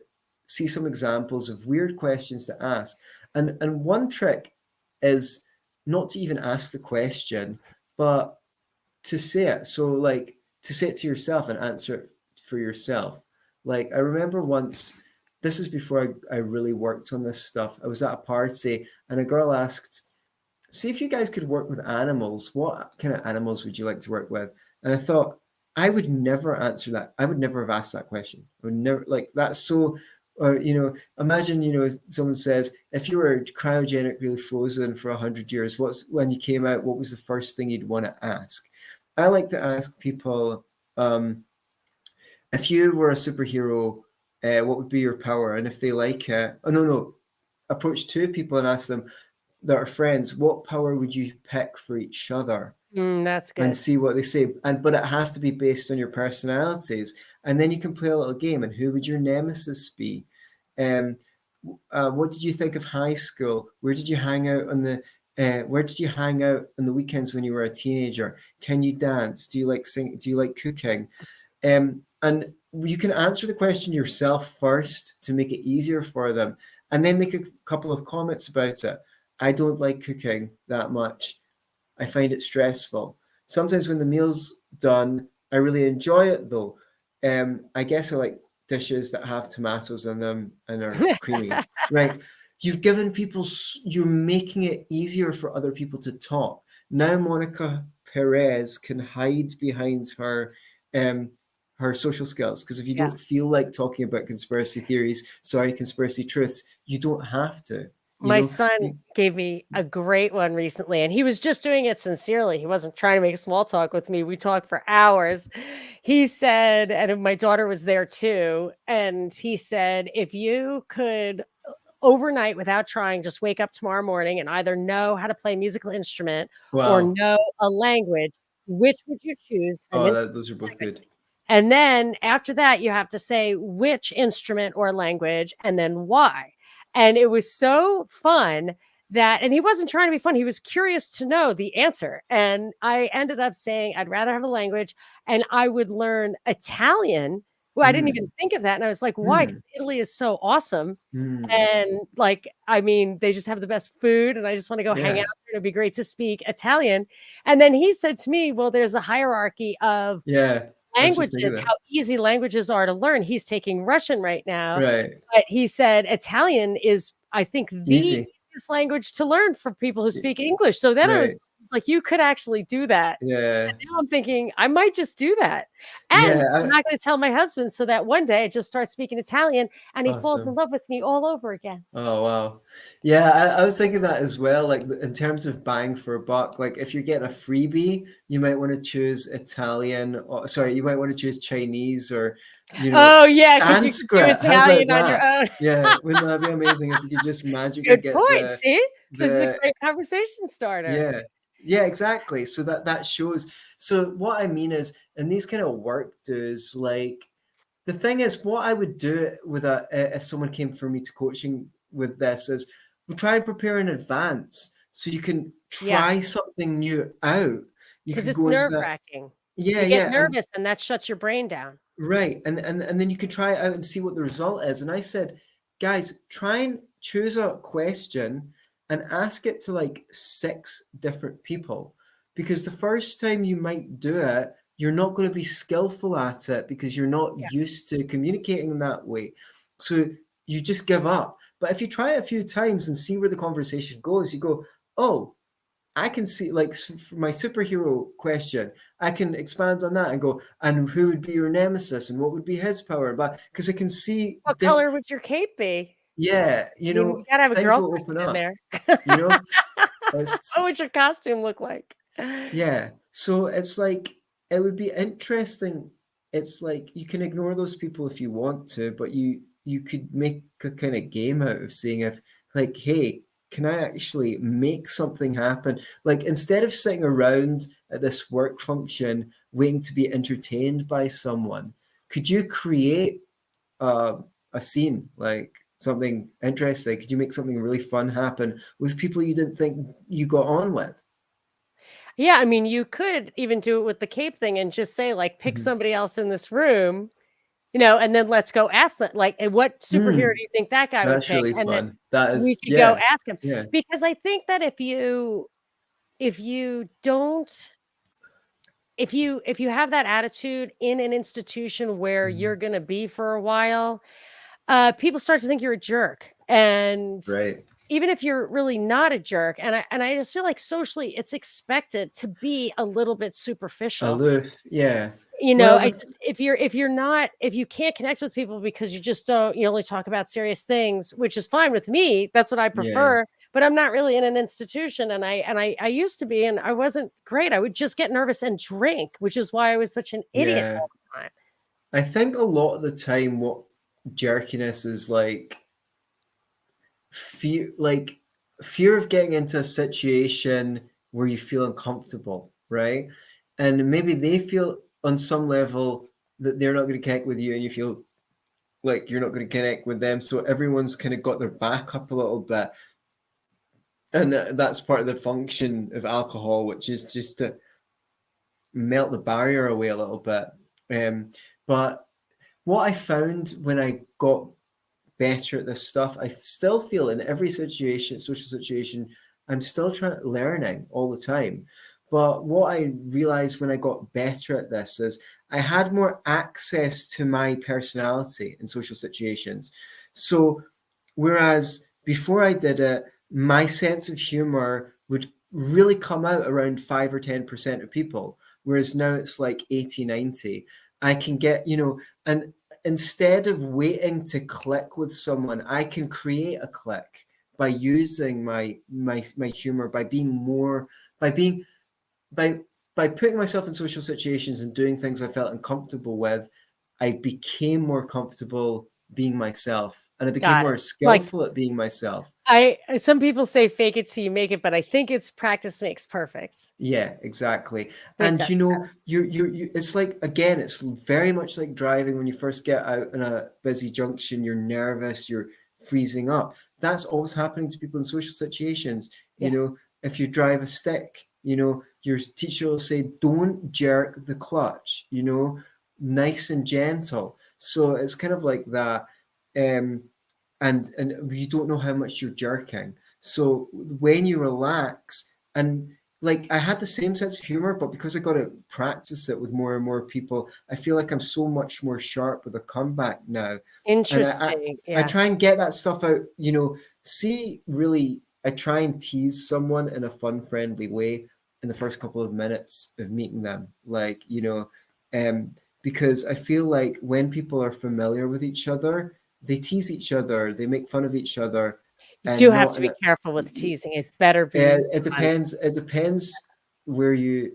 S2: see some examples of weird questions to ask. And one trick is not to even ask the question, but to say it. So like to say it to yourself and answer it for yourself. Like I remember once, this is before I really worked on this stuff. I was at a party and a girl asked, see if you guys could work with animals, what kind of animals would you like to work with? And I thought, I would never answer that. I would never have asked that question. I would never, like, that's so, or, imagine, someone says, if you were cryogenically frozen for 100 years, when you came out, what was the first thing you'd want to ask? I like to ask people, if you were a superhero, what would be your power? And if they like it, oh, no, approach two people and ask them, that are friends, what power would you pick for each other?
S1: That's
S2: And
S1: good.
S2: see what they say. But it has to be based on your personalities. And then you can play a little game. And who would your nemesis be? Um, what did you think of high school? Where did you hang out on the where did you hang out on the weekends when you were a teenager? Can you dance? Do you like sing? Do you like cooking? And you can answer the question yourself first to make it easier for them, and then make a couple of comments about it. I don't like cooking that much. I find it stressful. Sometimes when the meal's done, I really enjoy it though. I guess I like dishes that have tomatoes in them and are creamy. Right. You're making it easier for other people to talk. Now Monica Perez can hide behind um, her social skills, because if you
S1: Yeah.
S2: don't feel like talking about conspiracy truths, you don't have to. You
S1: My
S2: know,
S1: son gave me a great one recently, and he was just doing it sincerely. He wasn't trying to make small talk with me. We talked for hours. He said, and my daughter was there too, and he said, if you could overnight without trying, just wake up tomorrow morning and either know how to play a musical instrument or
S2: wow.
S1: know a language, which would you choose? And
S2: Oh,
S1: then
S2: those are both good.
S1: and then after that, you have to say which instrument or language and then why. And it was so fun that, and he wasn't trying to be fun. He was curious to know the answer. And I ended up saying, I'd rather have a language and I would learn Italian. Well, I didn't even
S2: Mm,
S1: think of that. And I was like, why?
S2: mm,
S1: Because Italy is so awesome.
S2: mm.
S1: And like, I mean, they just have the best food. And I just want to go hang out
S2: Yeah,
S1: there. It'd be great to speak Italian. And then he said to me, well, there's a hierarchy of
S2: yeah. I was just thinking
S1: languages,
S2: that.
S1: how easy languages are to learn. He's taking Russian right now,
S2: Right.
S1: but he said Italian is, I think, the
S2: Easy.
S1: easiest language to learn for people who speak English. So then I
S2: Right.
S1: was like, you could actually do that.
S2: Yeah.
S1: And now I'm thinking I might just do that. And
S2: Yeah.
S1: I'm not going to tell my husband so that one day I just start speaking Italian and he falls in
S2: Awesome.
S1: love with me all over again.
S2: Oh wow. Yeah, I was thinking that as well. Like in terms of bang for a buck, like if you're getting a freebie, you might want to choose Italian, or sorry, you might want to choose Chinese, or
S1: Oh, yeah, because you can do
S2: Sanskrit. How about
S1: Italian on your
S2: that?
S1: own.
S2: Yeah, wouldn't that be amazing if you could just magically
S1: Good
S2: get
S1: point. See, this is a
S2: the
S1: great conversation starter.
S2: yeah. Yeah, exactly. So that shows. So what I mean is, in these kind of work do's, like the thing is, what I would do with if someone came for me to coaching with this is we try and prepare in advance so you can
S1: Yeah,
S2: try something new out. You
S1: because
S2: could
S1: it's
S2: go into that.
S1: nerve-wracking.
S2: Yeah,
S1: You get
S2: yeah, and
S1: nervous, and that shuts your brain down.
S2: right, and then you can try it out and see what the result is. And I said, guys, try and choose a question and ask it to like 6 different people, because the first time you might do it, you're not going to be skillful at it because you're not
S1: Yeah.
S2: used to communicating in that way. So you just give up. But if you try it a few times and see where the conversation goes, you go, oh, I can see, like, for my superhero question, I can expand on that and go, and who would be your nemesis and what would be his power? But because I can see
S1: What color would your cape be?
S2: yeah,
S1: I mean, we gotta have a
S2: things
S1: girl
S2: will
S1: question
S2: open
S1: in
S2: up,
S1: there.
S2: you know? It's,
S1: What would your costume look like?
S2: yeah. So it's like, it would be interesting. It's like you can ignore those people if you want to, but you could make a kind of game out of seeing if, like, hey, can I actually make something happen? Like, instead of sitting around at this work function waiting to be entertained by someone, could you create uh, a scene, like something interesting? Could you make something really fun happen with people you didn't think you got on with?
S1: Yeah, I mean, you could even do it with the cape thing and just say, like, pick
S2: Mhm.
S1: somebody else in this room, and then let's go ask them, like, "And what superhero
S2: Mm,
S1: do you think that guy would
S2: that's
S1: pick?"
S2: really
S1: And then
S2: fun. That
S1: we
S2: is,
S1: could go
S2: yeah,
S1: ask him.
S2: yeah.
S1: Because I think that if you don't if you have that attitude in an institution where you're
S2: Mhm.
S1: gonna be for a while, people start to think you're a jerk, and
S2: Right.
S1: even if you're really not a jerk, and I just feel like socially it's expected to be a little bit superficial.
S2: Aloof, yeah.
S1: I
S2: Well,
S1: just if you're not if you can't connect with people because you only talk about serious things, which is fine with me, that's what I
S2: yeah,
S1: prefer, but I'm not really in an institution, and I used to be, and I wasn't great. I would just get nervous and drink, which is why I was such an idiot
S2: yeah.
S1: all the time.
S2: I think a lot of the time what jerkiness is like fear of getting into a situation where you feel uncomfortable, right? And maybe they feel on some level that they're not going to connect with you, and you feel like you're not going to connect with them. So everyone's kind of got their back up a little bit. And that's part of the function of alcohol, which is just to melt the barrier away a little bit. But what I found when I got better at this stuff, I still feel in every situation, social situation, I'm still learning all the time. But what I realized when I got better at this is I had more access to my personality in social situations. So whereas before I did it, my sense of humor would really come out around 5 or 10% of people. Whereas now it's like 80, 90. I can get, and instead of waiting to click with someone, I can create a click by using my humor, by being more, by being, by, by putting myself in social situations and doing things I felt uncomfortable with. I became more comfortable being myself, and I became
S1: Got it.
S2: more
S1: Like,
S2: skillful at being myself.
S1: some people say fake it till you make it, but I think it's practice makes perfect.
S2: Yeah, exactly.
S1: I think
S2: And
S1: that's
S2: it's like, again, it's very much like driving when you first get out in a busy junction, you're nervous, you're freezing up. That's always happening to people in social situations.
S1: yeah.
S2: If you drive a stick, your teacher will say, don't jerk the clutch, nice and gentle. So it's kind of like that. Um, and you don't know how much you're jerking. So when you relax, and like I had the same sense of humor, but because I got to practice it with more and more people, I feel like I'm so much more sharp with a comeback now. And
S1: Interesting,
S2: I
S1: yeah.
S2: try and get that stuff out, see, really, I try and tease someone in a fun, friendly way in the first couple of minutes of meeting them. Like, um, because I feel like when people are familiar with each other, they tease each other, they make fun of each other,
S1: You do
S2: and
S1: have
S2: not
S1: to
S2: in
S1: be
S2: a,
S1: careful with teasing, it better be
S2: it
S1: fun.
S2: depends. It depends where you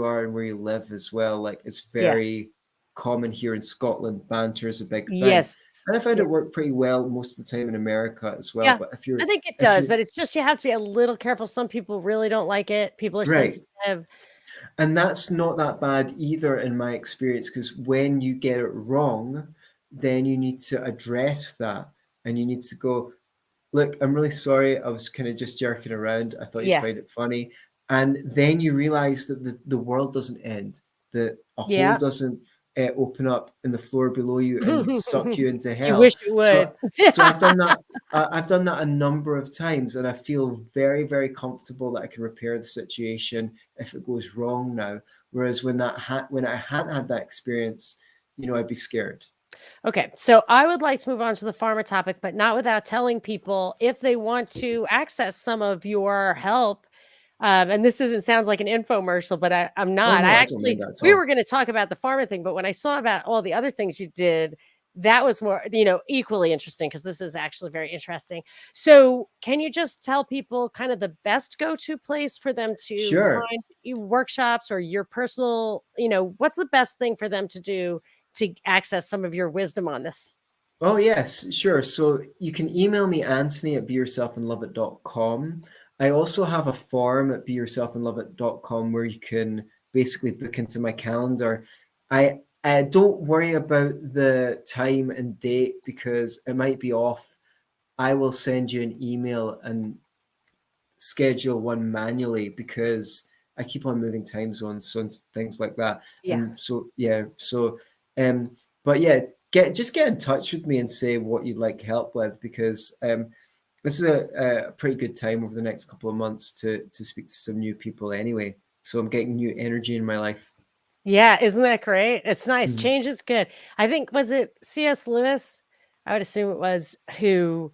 S2: are and where you live as well. Like it's
S1: Yeah.
S2: very common here in Scotland. Banter is a big thing,
S1: Yes.
S2: and I find
S1: Yeah.
S2: it work pretty well most of the time in America as well.
S1: Yeah,
S2: But
S1: I think it
S2: if
S1: does,
S2: you
S1: but it's just you have to be a little careful. Some people really don't like it. People are
S2: right,
S1: sensitive.
S2: And that's not that bad either in my experience, because when you get it wrong, then you need to address that and you need to go, look, I'm really sorry. I was kind of just jerking around. I thought you'd
S1: Yeah.
S2: find it funny. And then you realize that the world doesn't end, that a hole
S1: Yeah.
S2: doesn't open up in the floor below you and suck you into
S1: You wish
S2: hell.
S1: it
S2: So,
S1: would.
S2: so I've done that. I've done that a number of times, and I feel very, very comfortable that I can repair the situation if it goes wrong now. Whereas when I hadn't had that experience, I'd be scared.
S1: Okay, so I would like to move on to the pharma topic, but not without telling people if they want to access some of your help. And this isn't sounds like an infomercial, but I'm
S2: Oh
S1: not.
S2: no, I don't mind that at
S1: We
S2: all.
S1: were going to talk about the pharma thing, but when I saw about all the other things you did, that was more, equally interesting because this is actually very interesting. So, can you just tell people kind of the best go-to place for them to
S2: Sure.
S1: find workshops or your personal, what's the best thing for them to do to access some of your wisdom on this?
S2: Oh, yes, sure. So you can email me, Anthony at beyourselfandloveit.com. I also have a form at beyourselfandloveit.com where you can basically book into my calendar. I don't worry about the time and date because it might be off. I will send you an email and schedule one manually because I keep on moving time zones, so things like that.
S1: Yeah.
S2: And so yeah, so um, but yeah, get in touch with me and say what you'd like help with because this is a pretty good time over the next couple of months to speak to some new people anyway. So I'm getting new energy in my life.
S1: Yeah, isn't that great? It's nice.
S2: Mhm.
S1: Change is good. I think was it C.S. Lewis? I would assume it was who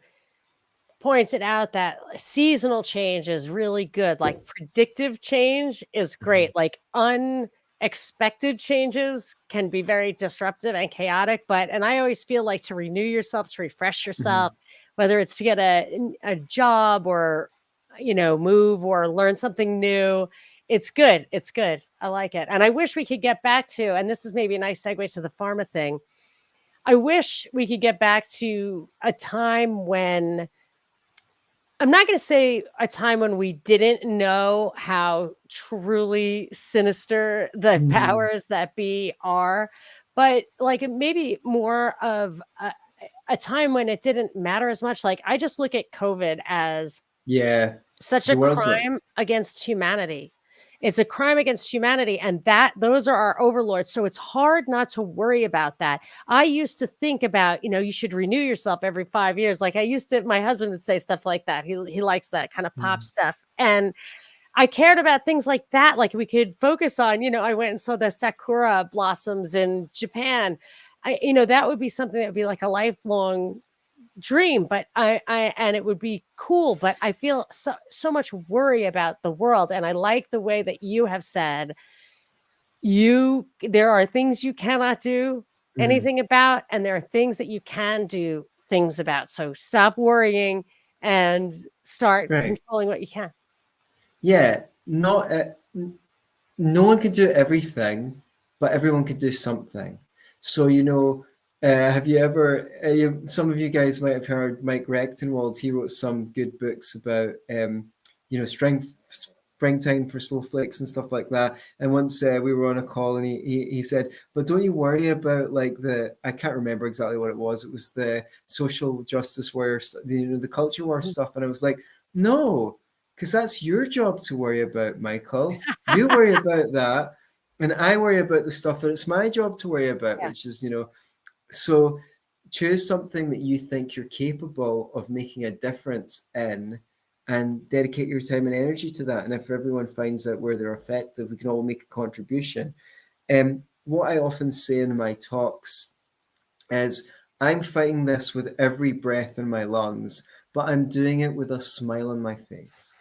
S1: pointed out that seasonal change is really good. Like predictive change is great.
S2: Mhm.
S1: Like unexpected changes can be very disruptive and chaotic. And I always feel like to renew yourself, to refresh yourself,
S2: Mhm.
S1: whether it's to get a job or, move or learn something new. It's good. It's good. I like it. And I wish we could get back to, and this is maybe a nice segue to the pharma thing. I wish we could get back to a time when I'm not gonna say a time when we didn't know how truly sinister the
S2: Mhm.
S1: powers that be are, but, like, maybe more of a time when it didn't matter as much. Like, I just look at COVID as
S2: Yeah,
S1: such a
S2: the world's not.
S1: crime against humanity. It's a crime against humanity, and that those are our overlords, so it's hard not to worry about that. I used to think about, you should renew yourself every 5 years. Like, I used to my husband would say stuff like that. He likes that kind of pop
S2: Mhm.
S1: stuff, and I cared about things like that. Like, we could focus on, I went and saw the sakura blossoms in Japan. That would be something that would be like a lifelong dream, but I and it would be cool, but I feel so much worry about the world, and I like the way that you have said there are things you cannot do
S2: Mhm.
S1: anything about, and there are things that you can do things about. So stop worrying and start
S2: Right.
S1: controlling what you can.
S2: Yeah, not no one could do everything, but everyone could do something. So, have you ever, some of you guys might have heard Mike Rechtenwald. He wrote some good books about, strength, springtime for snowflakes and stuff like that. And once we were on a call and he said, but don't you worry about like I can't remember exactly what it was. It was the social justice warrior, the culture war
S1: Mhm.
S2: stuff. And I was like, no, because that's your job to worry about, Michael. You worry about that, and I worry about the stuff that it's my job to worry about,
S1: Yeah.
S2: which is, so choose something that you think you're capable of making a difference in and dedicate your time and energy to that. And if everyone finds out where they're effective, we can all make a contribution. What I often say in my talks is I'm fighting this with every breath in my lungs, but I'm doing it with a smile on my face.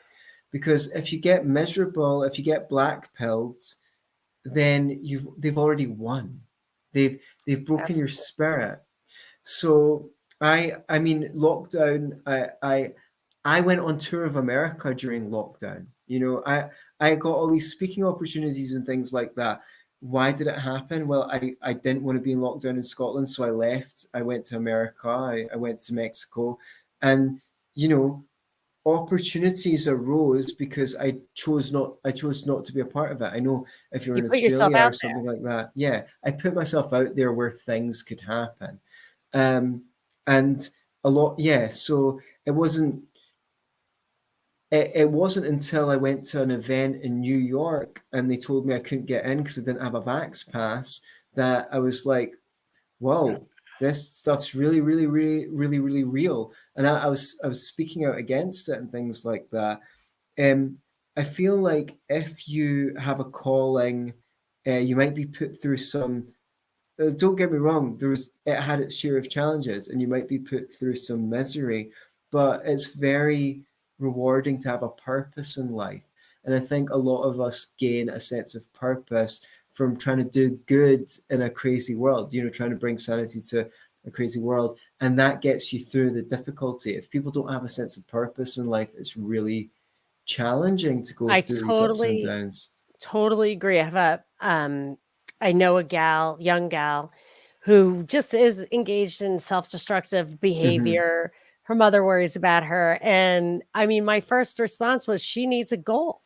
S2: Because if you get miserable, if you get black pilled, then they've already won. They've broken your
S1: Absolutely.
S2: spirit. So I mean lockdown. I went on tour of America during lockdown. I got all these speaking opportunities and things like that. Why did it happen? Well, I didn't want to be in lockdown in Scotland, so I left. I went to America. I went to Mexico, and you know opportunities arose because I chose not to be a part of it. I know if you're
S1: You
S2: in
S1: put yourself
S2: Australia or
S1: out there.
S2: something like that, yeah, I put myself out there where things could happen. And a lot, yeah. So it wasn't it wasn't until I went to an event in New York and they told me I couldn't get in because I didn't have a Vax pass that I was like, whoa, this stuff's really, really, really, really, really real. And I was speaking out against it and things like that. Um, I feel like if you have a calling, you might be put through some. Don't get me wrong. It had its share of challenges, and you might be put through some misery, but it's very rewarding to have a purpose in life. And I think a lot of us gain a sense of purpose from trying to do good in a crazy world. Trying to bring sanity to a crazy world, and that gets you through the difficulty. If people don't have a sense of purpose in life, it's really challenging to go
S1: I
S2: through these ups and
S1: totally,
S2: downs.
S1: totally agree. I know a gal, young gal, who just is engaged in self-destructive
S2: Mm-hmm.
S1: behavior. Her mother worries about her. And I mean, my first response was she needs a goal.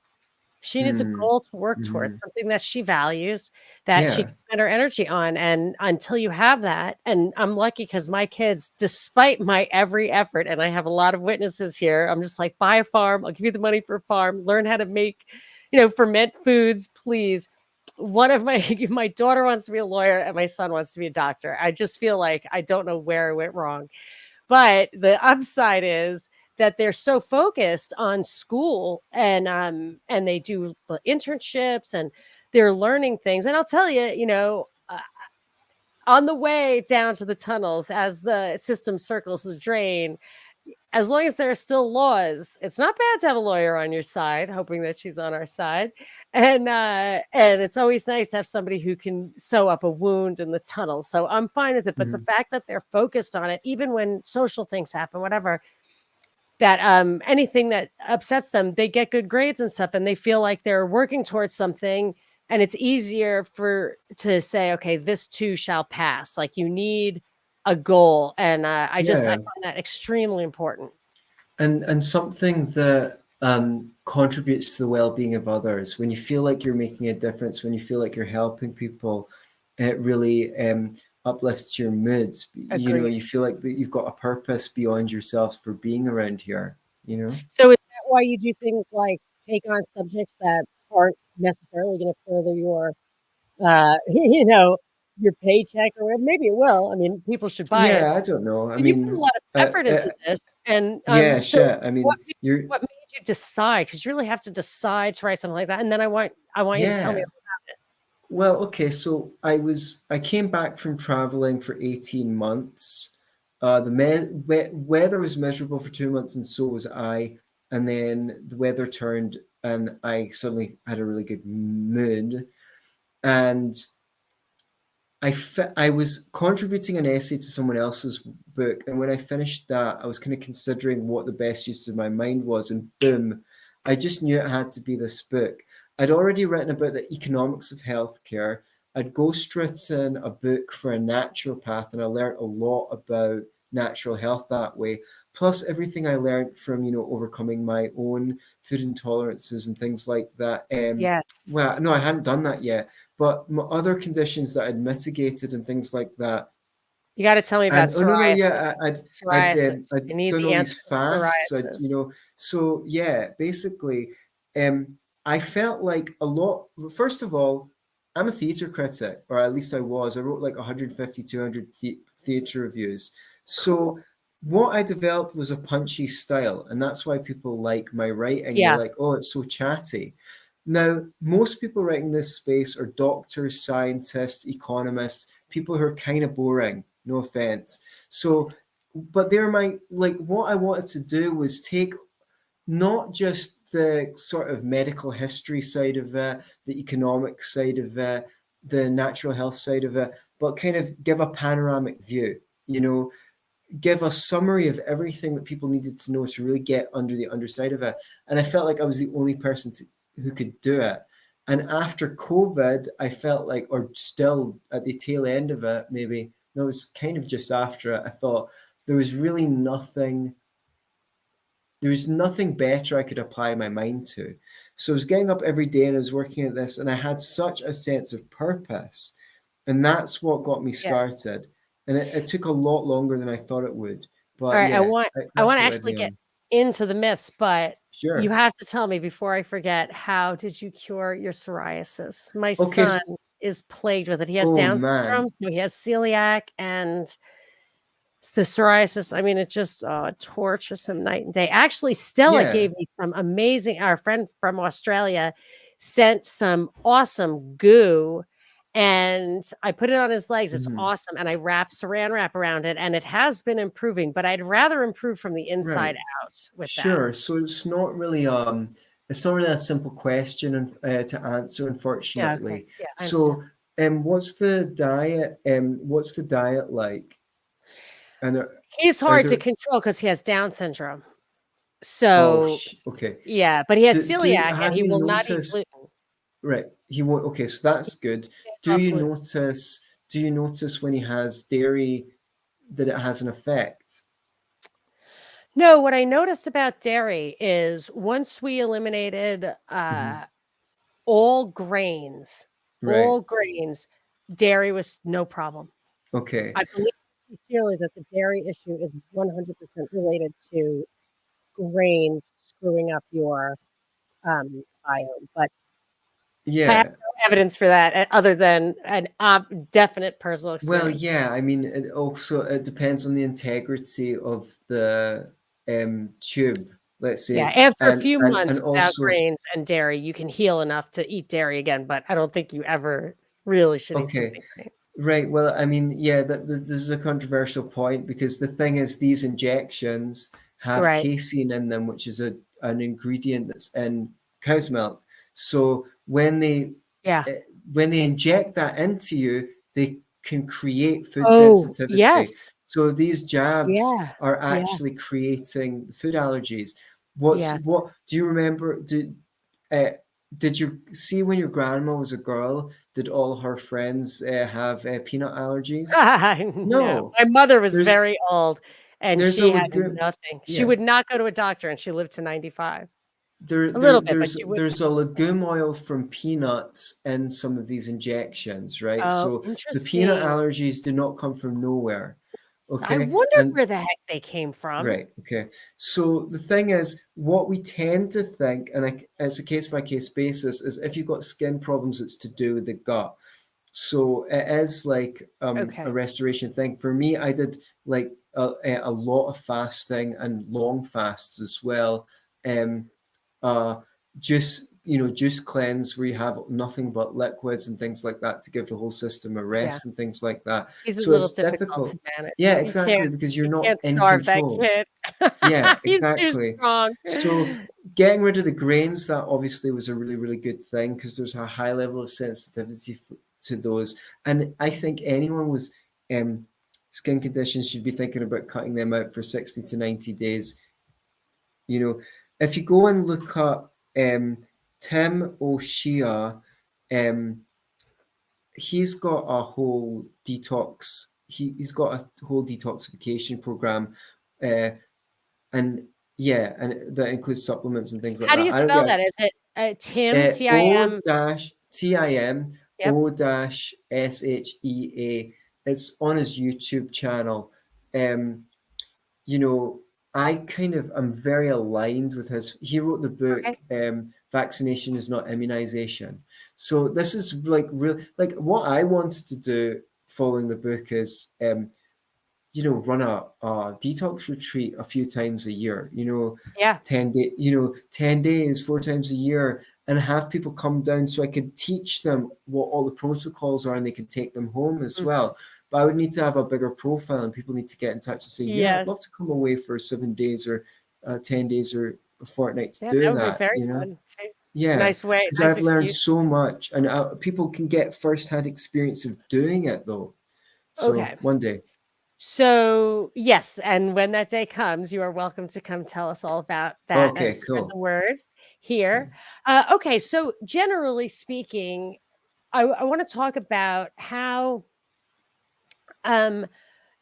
S1: She needs a
S2: Mm.
S1: goal to work
S2: Mm-hmm.
S1: towards, something that she values, that she
S2: Yeah.
S1: can spend her energy on, and until you have that, and I'm lucky because my kids, despite my every effort, and I have a lot of witnesses here, I'm just like, "Buy a farm, I'll give you the money for a farm, learn how to make, ferment foods, please." One of my my daughter wants to be a lawyer and my son wants to be a doctor. I just feel like I don't know where I went wrong. But the upside is that they're so focused on school, and they do the internships and they're learning things. And I'll tell you, on the way down to the tunnels as the system circles the drain, as long as there are still laws, it's not bad to have a lawyer on your side, hoping that she's on our side. And it's always nice to have somebody who can sew up a wound in the tunnel. So I'm fine with it. But the
S2: Mm-hmm.
S1: fact that they're focused on it, even when social things happen, whatever, that anything that upsets them, they get good grades and stuff, and they feel like they're working towards something, and it's easier for to say, okay, this too shall pass. Like, you need a goal, and I
S2: Yeah.
S1: find that extremely important.
S2: And something that contributes to the well-being of others. When you feel like you're making a difference, when you feel like you're helping people, it really uplifts your mood.
S1: Agreed.
S2: You feel like that you've got a purpose beyond yourself for being around here. You know.
S1: So is that why you do things like take on subjects that aren't necessarily going to further your, your paycheck, or maybe it will. I mean, people should buy it.
S2: Yeah, I don't know. I
S1: But you put a
S2: mean,
S1: lot of effort into this, and,
S2: yeah,
S1: so
S2: shit. I
S1: what
S2: mean,
S1: made
S2: you're
S1: what made you decide? Because you really have to decide to write something like that, and then I want you to tell me
S2: yeah. Well, okay, so I came back from traveling for 18 months. Weather was miserable for 2 months, and so was I. And then the weather turned, and I suddenly had a really good mood. And I was contributing an essay to someone else's book, and when I finished that, I was kind of considering what the best use of my mind was, and boom, I just knew it had to be this book. I'd already written about the economics of healthcare. I'd ghostwritten a book for a naturopath, and I learned a lot about natural health that way. Plus, everything I learned from overcoming my own food intolerances and things like that.
S1: Yes.
S2: Well, no, I hadn't done that yet, but my other conditions that I'd mitigated and things like that.
S1: You gotta tell me about
S2: And oh no, no,
S1: psoriasis.
S2: yeah,
S1: Psoriasis. I
S2: I'd
S1: need
S2: done
S1: the
S2: all
S1: answer
S2: these
S1: to
S2: fasts.
S1: psoriasis.
S2: So yeah, basically, I felt like a lot. First of all, I'm a theatre critic, or at least I was. I wrote like 150, 200 theatre reviews.
S1: Cool.
S2: So what I developed was a punchy style, and that's why people like my writing. They're
S1: Yeah.
S2: like, oh, it's so chatty. Now, most people writing this space are doctors, scientists, economists, people who are kind of boring, no offense. So, but they're like, what I wanted to do was take not just the sort of medical history side of it, the economic side of it, the natural health side of it, but kind of give a panoramic view, give a summary of everything that people needed to know to really get under the underside of it. And I felt like I was the only person who could do it. And after COVID, I felt like, or still at the tail end of it, maybe, no, it was kind of just after it, I thought there was really nothing there was nothing better I could apply my mind to. So I was getting up every day and I was working at this, and I had such a sense of purpose. And that's what got me
S1: Yes.
S2: started. And it took a lot longer than I thought it would.
S1: All
S2: But
S1: right,
S2: yeah,
S1: I
S2: that's
S1: wanna
S2: what led
S1: actually
S2: me
S1: get
S2: on.
S1: into the myths, but you
S2: Sure.
S1: have to tell me before I forget, how did you cure your psoriasis? My
S2: Okay.
S1: son is plagued with it. He has
S2: Oh
S1: Down
S2: man.
S1: syndrome, so he has celiac and the psoriasis. I mean, it just tortures him night and day. Actually, Stella
S2: Yeah.
S1: gave me some amazing. Our friend from Australia sent some awesome goo, and I put it on his legs. It's
S2: Hmm.
S1: awesome, and I wrapped Saran wrap around it, and it has been improving. But I'd rather improve from the inside
S2: Right.
S1: out with that.
S2: Sure. So it's not really a simple question to answer,
S1: Yeah. Okay.
S2: unfortunately.
S1: Yeah, I understand.
S2: So what's the diet like? And
S1: He's
S2: are
S1: hard to
S2: there
S1: control because he has Down syndrome.
S2: oh
S1: So
S2: okay.
S1: yeah, but he has
S2: Do
S1: celiac, and
S2: have
S1: he
S2: you
S1: will not eat
S2: noticed
S1: gluten.
S2: right, he won't okay, so that's good.
S1: He stays
S2: Do
S1: off
S2: you
S1: gluten.
S2: notice do you notice when he has dairy that it has an effect?
S1: No, what I noticed about dairy is once we eliminated,
S2: Mhm.
S1: all grains
S2: Right.
S1: all grains, dairy was no problem.
S2: Okay.
S1: I believe sincerely that the dairy issue is 100% related to grains screwing up your, biome, but I have
S2: Yeah.
S1: no evidence for that, other than an definite personal
S2: Well,
S1: experience.
S2: yeah, I mean, it depends on the integrity of the tube, let's
S1: Yeah,
S2: say,
S1: after a
S2: and
S1: few
S2: and
S1: months without
S2: also
S1: grains and dairy, you can heal enough to eat dairy again, but I don't think you ever really should eat too
S2: okay,
S1: many grains.
S2: right. Well, I mean, yeah, this is a controversial point because the thing is, these injections have
S1: Right.
S2: casein in them, which is an ingredient that's in cow's milk. So
S1: Yeah.
S2: eh, when they inject that into you, they can create food
S1: Oh,
S2: sensitivity.
S1: yes.
S2: So these jabs
S1: Yeah.
S2: are
S1: Yeah.
S2: actually creating food allergies.
S1: Yes.
S2: What do you remember? Uh, did you see when your grandma was a girl? Did all her friends have peanut allergies?
S1: No.
S2: No.
S1: My mother was
S2: There's
S1: very old, and
S2: there's a
S1: she had
S2: legume.
S1: nothing. She
S2: Yeah.
S1: would not go to a doctor, and she lived to 95. A little bit, but she wouldn't.
S2: There's a legume oil from peanuts in some of these injections, right?
S1: Oh,
S2: So the peanut
S1: interesting.
S2: allergies do not come from nowhere.
S1: I
S2: Okay.
S1: wondered
S2: And
S1: where the heck they came from.
S2: right. Okay. So the thing is, what we tend to think, and it's a case by case basis, is if you've got skin problems, it's to do with the gut. So it is like a
S1: Okay.
S2: restoration thing. For me, I did like a lot of fasting and long fasts as well. Um, uh, juice cleanse where you have nothing but liquids and things like that to give the whole system a
S1: Yeah.
S2: rest and things like that.
S1: He's a
S2: So
S1: little
S2: it's
S1: difficult to
S2: difficult.
S1: manage.
S2: Yeah, exactly, because you're
S1: You
S2: not
S1: can't
S2: in
S1: starve that
S2: control.
S1: kid.
S2: Yeah,
S1: He's too
S2: exactly.
S1: strong.
S2: So getting rid of the grains, that obviously was a really, really good thing because there's a high level of sensitivity to those. And I think anyone with um, skin conditions should be thinking about cutting them out for 60 to 90 days. You know, if you go and look up Tim O'Shea, um, he's got a whole detox. He's got a whole detoxification program, uh, and yeah, and that includes supplements and things like
S1: How do
S2: that.
S1: you
S2: I don't
S1: spell
S2: get
S1: that? Is it, Tim,
S2: O
S1: T-I-M?
S2: dash TIM
S1: Yep.
S2: O dash SHEA. It's on his YouTube channel. Um, you know, I kind of am very aligned with his. He wrote the book
S1: Okay.
S2: "Vaccination is not immunization." So this is like real. Like what I wanted to do following the book is run a detox retreat a few times a year,
S1: Yeah.
S2: 10 days, 4 times a year, and have people come down so I could teach them what all the protocols are and they can take them home as
S1: Mhm.
S2: well. But I would need to have a bigger profile and people need to get in touch and say, yeah, I'd love
S1: Yes.
S2: to come away for 7 days or 10 days or a fortnight to
S1: Yeah, that
S2: do
S1: would be
S2: that,
S1: very fun too.
S2: Yeah,
S1: Nice way,
S2: because
S1: nice
S2: I've learned
S1: excuse.
S2: so much and people can get firsthand experience of doing it though. So
S1: Okay.
S2: one day.
S1: So, yes, and when that day comes, you are welcome to come tell us all about that and
S2: Okay,
S1: spread the
S2: cool.
S1: word
S2: Yeah.
S1: here. Okay, so generally speaking, I wanna talk about how, um,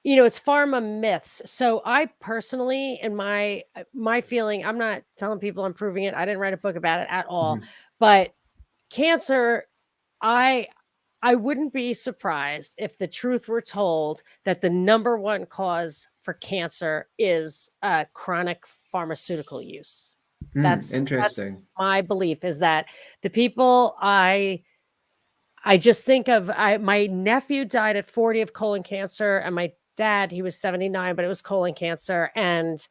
S1: it's pharma myths. So I personally, in my feeling, I'm not telling people I'm proving it. I didn't write a book about it at all.
S2: Mhm.
S1: But cancer, I I wouldn't be surprised if the truth were told that the number one cause for cancer is chronic pharmaceutical use. That's
S2: Interesting.
S1: my belief, is that the people I just think of, my nephew died at 40 of colon cancer, and my dad, he was 79, but it was colon cancer, and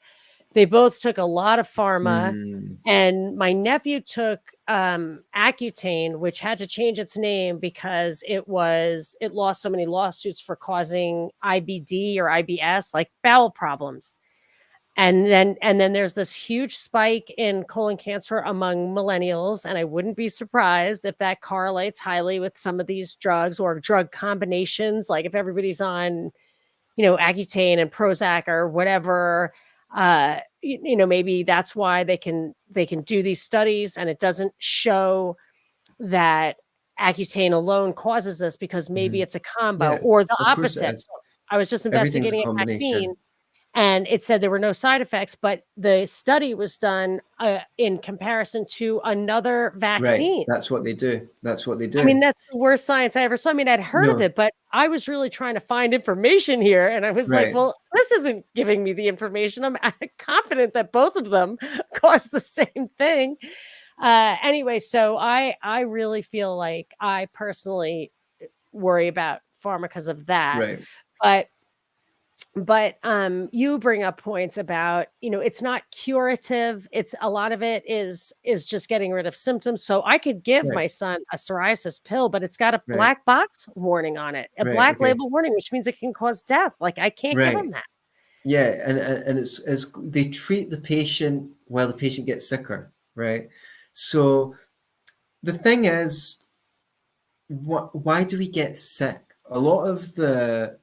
S1: they both took a lot of pharma.
S2: Mm.
S1: And my nephew took Accutane, which had to change its name because it lost so many lawsuits for causing IBD or IBS, like bowel problems. And then there's this huge spike in colon cancer among millennials, and I wouldn't be surprised if that correlates highly with some of these drugs or drug combinations. Like if everybody's on, Accutane and Prozac or whatever, maybe that's why they can do these studies, and it doesn't show that Accutane alone causes this, because maybe
S2: Mhm.
S1: it's a combo,
S2: Yeah,
S1: or the
S2: of course it
S1: opposite.
S2: is.
S1: So I was just
S2: Everything's a
S1: investigating a vaccine,
S2: combination.
S1: and it said there were no side effects, but the study was done in comparison to another
S2: Right.
S1: vaccine.
S2: That's what they do. That's what they
S1: I mean,
S2: do.
S1: that's the worst science I ever saw. I mean, I'd heard of
S2: No.
S1: it, but I was really trying to find information here, and I was like,
S2: Right.
S1: "Well, this isn't giving me the information. I'm confident that both of them cause the same thing." Anyway, so I really feel like I personally worry about pharma because of that,
S2: Right.
S1: but you bring up points about, it's not curative. It's a lot of it is just getting rid of symptoms. So I could give
S2: Right.
S1: my son a psoriasis pill, but it's got a
S2: Right.
S1: black box warning on it, a
S2: Right.
S1: black
S2: Okay.
S1: label warning, which means it can cause death. Like, I can't give him
S2: Right.
S1: that.
S2: Yeah, and it's they treat the patient while the patient gets sicker, right? So the thing is, why do we get sick? A lot of the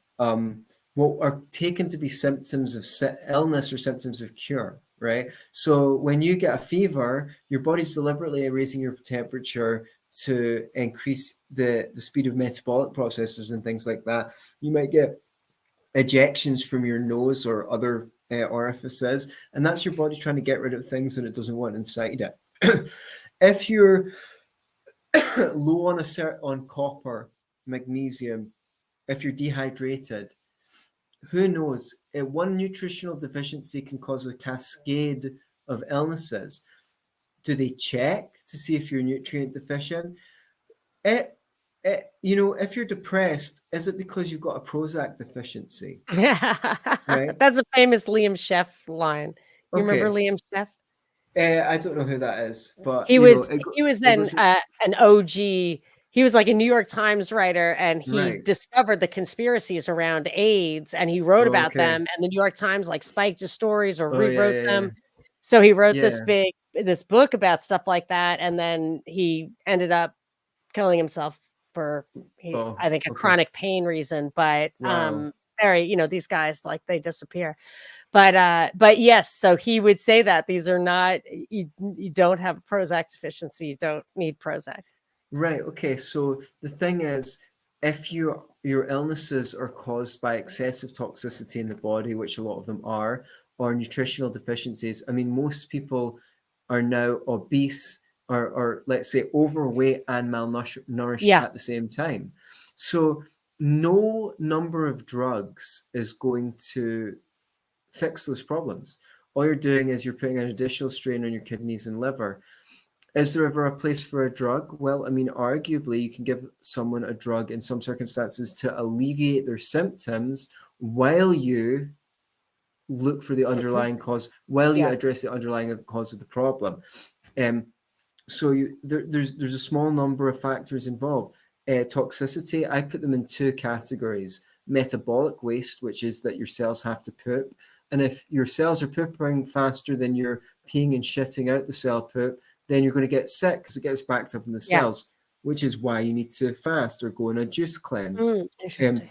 S2: what are taken to be symptoms of illness or symptoms of cure, right? So when you get a fever, your body's deliberately raising your temperature to increase the speed of metabolic processes and things like that. You might get ejections from your nose or other orifices, and that's your body trying to get rid of things that it doesn't want inside it. If you're low on copper, magnesium, if you're dehydrated, who knows? One nutritional deficiency can cause a cascade of illnesses. Do they check to see if you're nutrient deficient? If you're depressed, is it because you've got a Prozac deficiency? Right?
S1: That's a famous Liam Sheff line. You remember
S2: Okay.
S1: Liam Sheff?
S2: I don't know who that is, but
S1: He was he was
S2: it goes
S1: an OG. He was like a New York Times writer, and he
S2: right.
S1: discovered the conspiracies around AIDS, and he wrote about
S2: Okay.
S1: them, and the New York Times like spiked his stories or
S2: Oh yeah,
S1: rewrote
S2: yeah,
S1: them. So he wrote
S2: yeah.
S1: this book about stuff like that, and then he ended up killing himself for,
S2: Oh,
S1: I think, a
S2: okay.
S1: chronic pain reason. But
S2: Wow.
S1: it's very, these guys, like, they disappear. But yes, so he would say that these are not, you don't have a Prozac deficiency, you don't need Prozac.
S2: Right. Okay. So the thing is, if your illnesses are caused by excessive toxicity in the body, which a lot of them are, or nutritional deficiencies, I mean, most people are now obese or let's say overweight and malnourished
S1: Yeah.
S2: at the same time. So no number of drugs is going to fix those problems. All you're doing is you're putting an additional strain on your kidneys and liver. Is there ever a place for a drug? Well, I mean, arguably, you can give someone a drug in some circumstances to alleviate their symptoms while you look for the
S1: Mhm.
S2: underlying cause, while you
S1: Yeah.
S2: address the underlying cause of the problem. Um, so there's a small number of factors involved. Toxicity, I put them in two categories: metabolic waste, which is that your cells have to poop, and if your cells are pooping faster than you're peeing and shitting out the cell poop, then you're going to get sick because it gets backed up in the
S1: Yeah.
S2: cells, which is why you need to fast or go on a juice cleanse. Um,
S1: Interesting.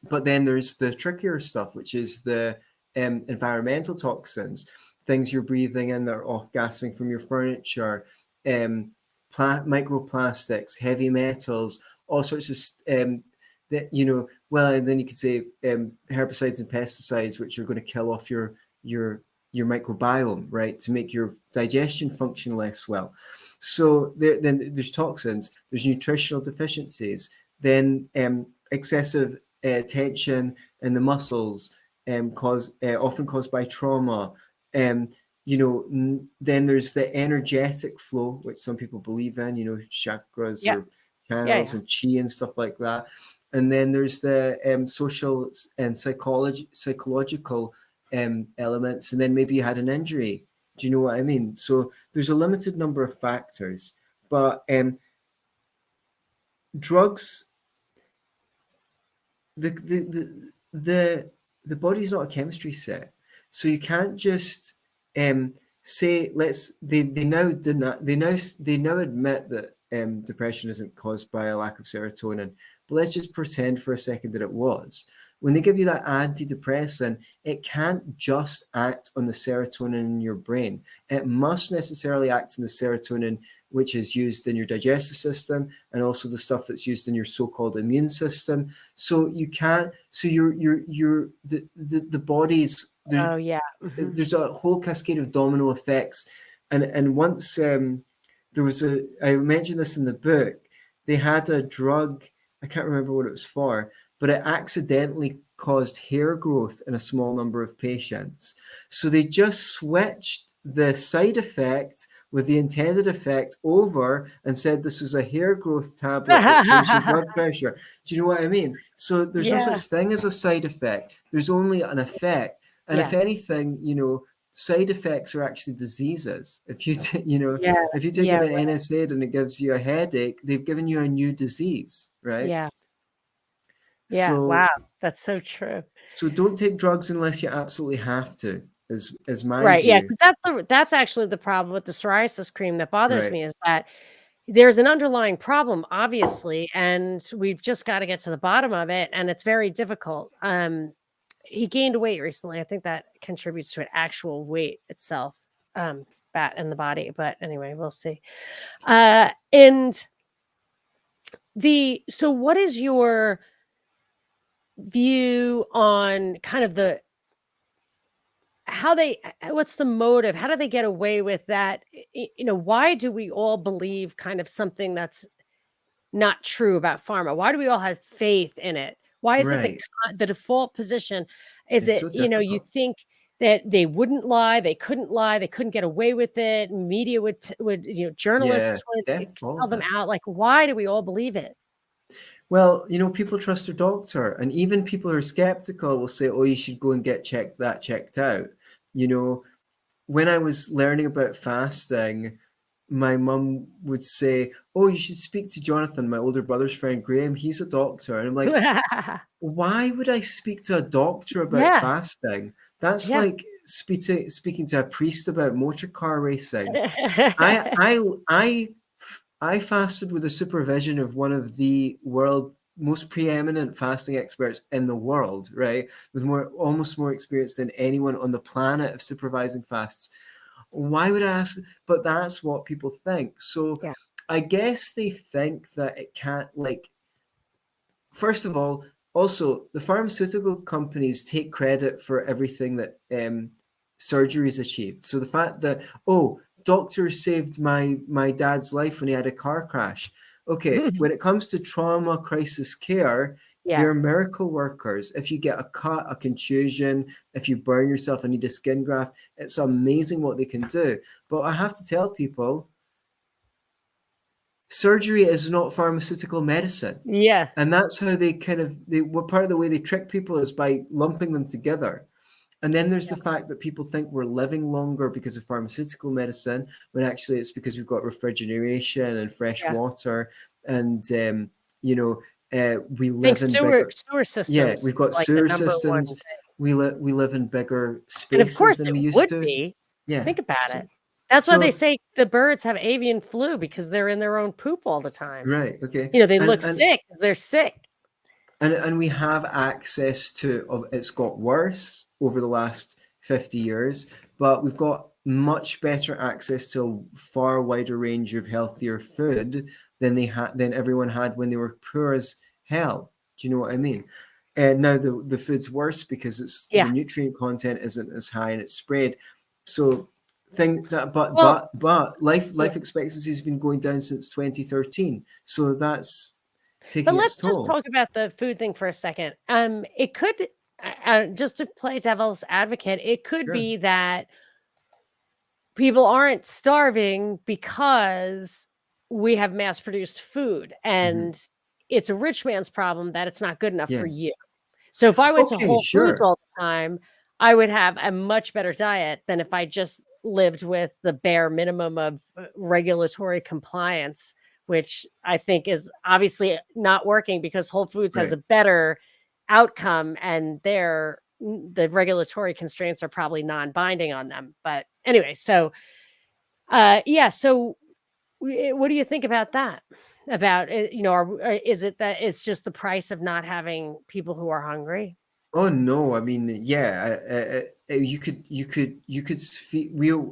S2: but then there's the trickier stuff, which is the environmental toxins, things you're breathing in that are off gassing from your furniture, um, microplastics, heavy metals, all sorts of that, well, and then you could say herbicides and pesticides, which are going to kill off your your microbiome, right, to make your digestion function less well. So then there's toxins, there's nutritional deficiencies, then excessive tension in the muscles, often caused by trauma. Um, then there's the energetic flow, which some people believe in, chakras
S1: Yeah.
S2: or
S1: Yeah.
S2: channels
S1: Yeah.
S2: and chi and stuff like that. And then there's the social and psychological elements. And then maybe you had an injury. Do you know what I mean? So there's a limited number of factors, but drugs, the body's not a chemistry set, so you can't just um say let's they now deny they now admit that depression isn't caused by a lack of serotonin, but let's just pretend for a second that it was. When they give you that antidepressant, it can't just act on the serotonin in your brain. It must necessarily act on the serotonin which is used in your digestive system, and also the stuff that's used in your so-called immune system. So you can't. So the body's there.
S1: Oh, yeah. Mhm.
S2: There's a whole cascade of domino effects, and once there was I mentioned this in the book. They had a drug. I can't remember what it was for, but it accidentally caused hair growth in a small number of patients. So they just switched the side effect with the intended effect over and said this was a hair growth tablet that changed your blood pressure. Do you know what I mean? So there's no
S1: Yeah.
S2: such thing as a side effect. There's only an effect. And if
S1: Yeah.
S2: anything, side effects are actually diseases. If you,
S1: Yeah.
S2: if you take
S1: Yeah.
S2: an NSAID and it gives you a headache, they've given you a new disease, right?
S1: Yeah. Yeah.
S2: So,
S1: Wow. That's so true.
S2: so don't take drugs unless you absolutely have to, is my
S1: Right, yeah,
S2: view.
S1: because that's actually the problem with the psoriasis cream that bothers
S2: Right,
S1: me is that there's an underlying problem, obviously, and we've just gotta get to the bottom of it, and it's very difficult. He gained weight recently, I think that contributes to it, actual weight itself, fat in the body, but anyway, we'll see. And so what is your view on kind of how they what's the motive? How do they get away with that? Why do we all believe kind of something that's not true about pharma? Why do we all have faith in it? Why is it
S2: right.
S1: the default position? Is
S2: It's
S1: it,
S2: so
S1: you
S2: difficult.
S1: think that they wouldn't lie, lie, they couldn't get away with it, media would,
S2: Yeah,
S1: journalists would
S2: yeah, all
S1: tell
S2: of
S1: them
S2: it.
S1: out. Like, why do we all believe it?
S2: Well, people trust their doctor, and even people who are skeptical will say, "Oh, you should go and get checked out." You know, when I was learning about fasting, my mum would say, "Oh, you should speak to Jonathan, my older brother's friend Graham. He's a doctor." And I'm like, "Why would I speak to a doctor about
S1: Yeah,
S2: fasting? That's
S1: yeah.
S2: like speaking to a priest about motor car racing." I I I I fasted with the supervision of one of the world most preeminent fasting experts in the world, right? With almost more experience than anyone on the planet of supervising fasts. Why would I ask? But that's what people think. So
S1: Yeah.
S2: I guess they think that it can't, like, first of all, also the pharmaceutical companies take credit for everything that surgeries achieved. So the fact that, oh, doctors saved my dad's life when he had a car crash. Okay, when it comes to trauma crisis care,
S1: Yeah.
S2: they're miracle workers. If you get a cut, a contusion, if you burn yourself and need a skin graft, it's amazing what they can do. But I have to tell people, surgery is not pharmaceutical medicine.
S1: Yeah.
S2: And that's how part of the way they trick people is by lumping them together. And then there's the fact that people think we're living longer because of pharmaceutical medicine, when actually it's because we've got refrigeration and fresh
S1: Yeah.
S2: water, and we
S1: Think
S2: live in bigger.
S1: sewer
S2: Yeah,
S1: systems
S2: we've
S1: is
S2: got
S1: like the
S2: sewer
S1: number one
S2: systems.
S1: thing.
S2: We live in bigger
S1: And of
S2: spaces
S1: course
S2: than
S1: it
S2: we used
S1: would
S2: to.
S1: be.
S2: Yeah.
S1: Think about
S2: So,
S1: it. That's why they
S2: so
S1: say the birds have avian flu because they're in their own poop all the time.
S2: right, okay,
S1: They
S2: and
S1: look sick 'cause they're sick.
S2: and we have access to of it's got worse over the last 50 years, but we've got much better access to a far wider range of healthier food than everyone had when they were poor as hell. Do you know what I mean? And now the food's worse because it's the
S1: Yeah.
S2: nutrient content isn't as high and it's spread. So thing that
S1: Well,
S2: but
S1: yeah.
S2: life expectancy has been going down since 2013. So that's
S1: But
S2: taking its
S1: let's just
S2: toll.
S1: talk about the food thing for a second. It could, just to play devil's advocate, it could
S2: Sure.
S1: be that people aren't starving because we have mass produced food
S2: Hmm.
S1: and it's a rich man's problem that it's not good enough for
S2: Yeah.
S1: you. So if I went to
S2: Okay,
S1: Whole Foods
S2: sure.
S1: all the time, I would have a much better diet than if I just lived with the bare minimum of regulatory compliance, which I think is obviously not working because Whole Foods has
S2: Right.
S1: a better outcome and the regulatory constraints are probably non-binding on them. But anyway, so yeah, so what do you think about that? About is it that it's just the price of not having people who are hungry?
S2: Oh no, I mean, yeah, you could we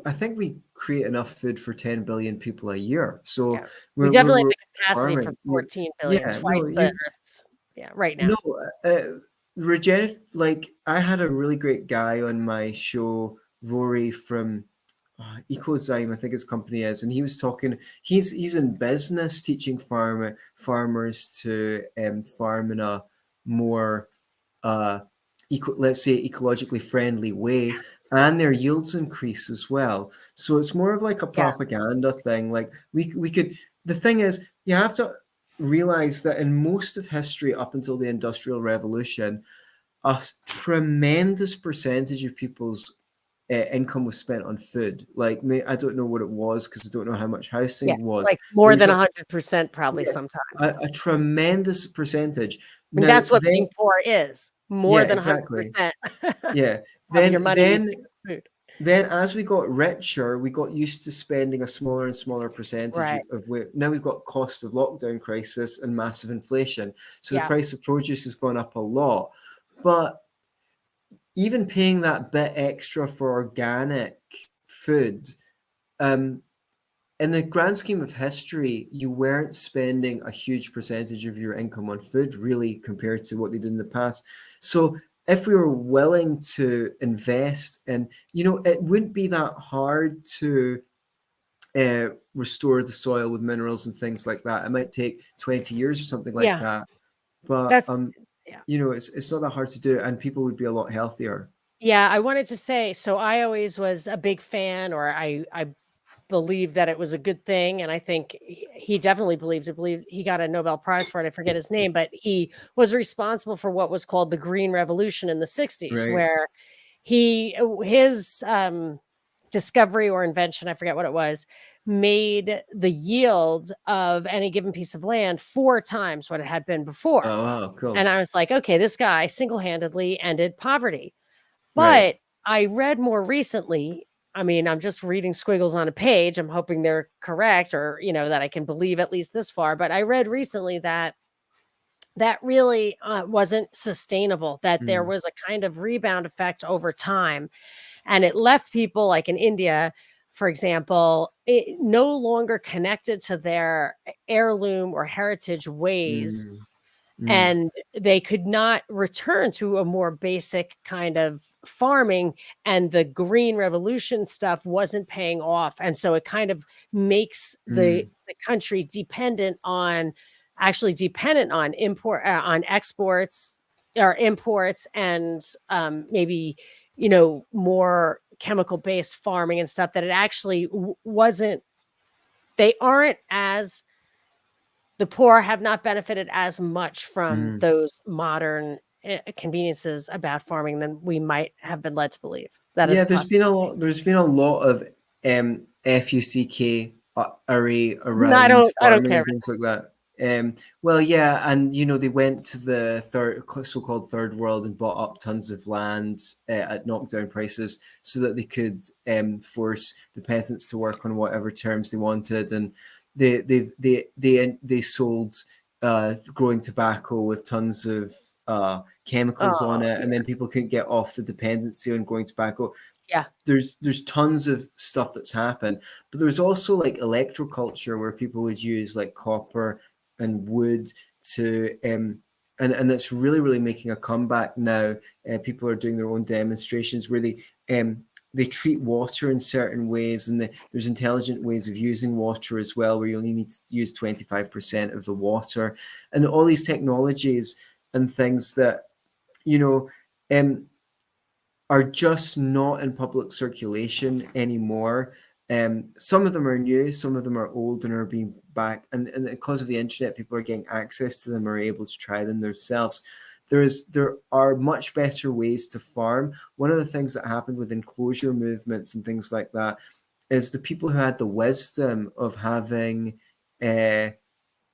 S2: I think we create enough food for 10 billion people a year. So
S1: Yeah. We definitely have
S2: we're
S1: the capacity for
S2: farming. Yeah,
S1: 14,000,000,000,
S2: yeah,
S1: twice
S2: no,
S1: the
S2: you
S1: Earth's yeah, right
S2: no,
S1: now.
S2: like I had a really great guy on my show, Rory from Ecozyme, I think his company is, and he was talking. He's in business teaching farmers to farm in a more uh, let's say ecologically friendly way, and their yields increase as well. So it's more of like a
S1: Yeah.
S2: propaganda thing. Like we could. The thing is, you have to realize that in most of history up until the Industrial Revolution, a tremendous percentage of people's income was spent on food. Like, I don't know what it was because I don't know how much
S1: Yeah,
S2: housing was,
S1: like
S2: but
S1: more
S2: you're
S1: than
S2: talking,
S1: 100% probably
S2: yeah,
S1: sometimes.
S2: a tremendous percentage.
S1: And
S2: Now,
S1: that's what
S2: then,
S1: being poor is, more
S2: yeah,
S1: than
S2: exactly.
S1: 100%
S2: Yeah.
S1: of your
S2: Then,
S1: money needs to go to food.
S2: then as we got richer, we got used to spending a smaller and smaller percentage
S1: Right.
S2: of where now we've got cost of lockdown crisis and massive inflation. So the
S1: Yeah.
S2: price of produce has gone up a lot. But even paying that bit extra for organic food, um, in the grand scheme of history, you weren't spending a huge percentage of your income on food, really, compared to what they did in the past. So, if we were willing to invest in, it wouldn't be that hard to restore the soil with minerals and things like that. It might take 20 years or something like
S1: Yeah.
S2: that, but
S1: That's yeah.
S2: it's not that hard to do, and people would be a lot healthier.
S1: Yeah, I wanted to say, so I always was a big fan, or I believed that it was a good thing, and I think he definitely believed he got a Nobel Prize for it. I forget his name, but he was responsible for what was called the Green Revolution in the '60s,
S2: Right.
S1: where his discovery or invention, I forget what it was, made the yield of any given piece of land 4 times what it had been before.
S2: Oh, wow,
S1: And
S2: cool.
S1: I was like, okay, this guy single-handedly ended poverty.
S2: Right.
S1: But I read more recently, I mean, I'm just reading squiggles on a page. I'm hoping they're correct, or, that I can believe at least this far. But I read recently that that really wasn't sustainable, that there
S2: Mm,
S1: was a kind of rebound effect over time. And it left people like in India, for example, no longer connected to their heirloom or heritage ways,
S2: mm, mm,
S1: and they could not return to a more basic kind of farming, and the green revolution stuff wasn't paying off, and so it kind of makes the
S2: mm,
S1: country dependent on on exports or imports, and maybe more chemical based farming and stuff, that it actually wasn't they aren't as the poor have not benefited as much from
S2: mm.
S1: those modern conveniences about farming than we might have been led to believe. That is
S2: Yeah,
S1: a possibility.
S2: there's been a lot of FUCK array
S1: No,
S2: around
S1: I don't
S2: farming
S1: care.
S2: and things like that. Well, yeah, and they went to the so-called third world and bought up tons of land at knockdown prices so that they could force the peasants to work on whatever terms they wanted, and they sold growing tobacco with tons of chemicals on
S1: Oh,
S2: it,
S1: yeah.
S2: and then people couldn't get off the dependency on growing tobacco.
S1: Yeah.
S2: There's tons of stuff that's happened, but there's also like electroculture where people would use like copper and wood to and that's really, really making a comeback now. People are doing their own demonstrations where they treat water in certain ways, and there's intelligent ways of using water as well, where you only need to use 25% of the water, and all these technologies and things that, you know, are just not in public circulation anymore. Some of them are new, some of them are old and are being back, and because of the internet, people are getting access to them, are able to try them themselves. There are much better ways to farm. One of the things that happened with enclosure movements and things like that is the people who had the wisdom of having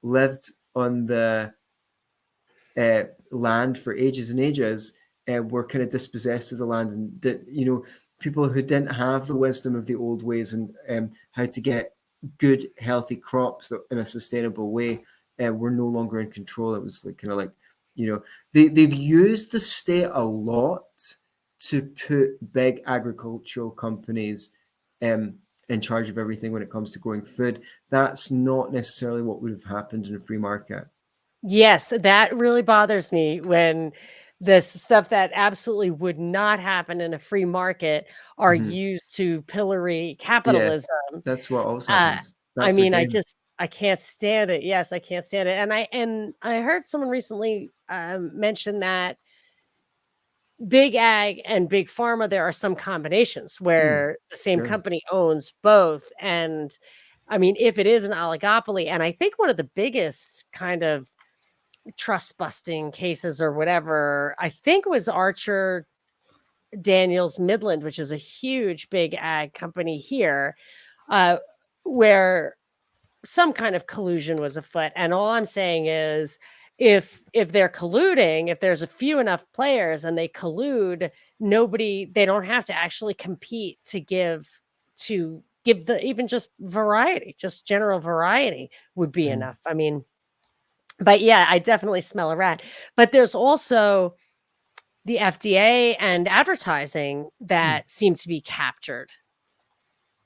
S2: lived on the land for ages and ages were kind of dispossessed of the land, and people who didn't have the wisdom of the old ways and how to get good healthy crops in a sustainable way were no longer in control. It was like they've used the state a lot to put big agricultural companies in charge of everything when it comes to growing food. That's not necessarily what would have happened in a free market.
S1: Yes, that really bothers me when this stuff that absolutely would not happen in a free market are used to pillory
S2: Yeah,
S1: capitalism.
S2: that's what always
S1: I
S2: happens. That's the
S1: mean,
S2: game.
S1: I can't stand it. Yes, I can't stand it. And I heard someone recently mention that Big Ag and Big Pharma, there are some combinations where the same
S2: Sure.
S1: company owns both. And I mean, if it is an oligopoly, and I think one of the biggest kind of trust busting cases or whatever, I think was Archer Daniels Midland, which is a huge big ag company here, where some kind of collusion was afoot. And all I'm saying is if they're colluding, if there's a few enough players and they collude, they don't have to actually compete to give the even just variety, just general variety would be enough. I mean, but yeah, I definitely smell a rat. But there's also the FDA and advertising that seem to be captured.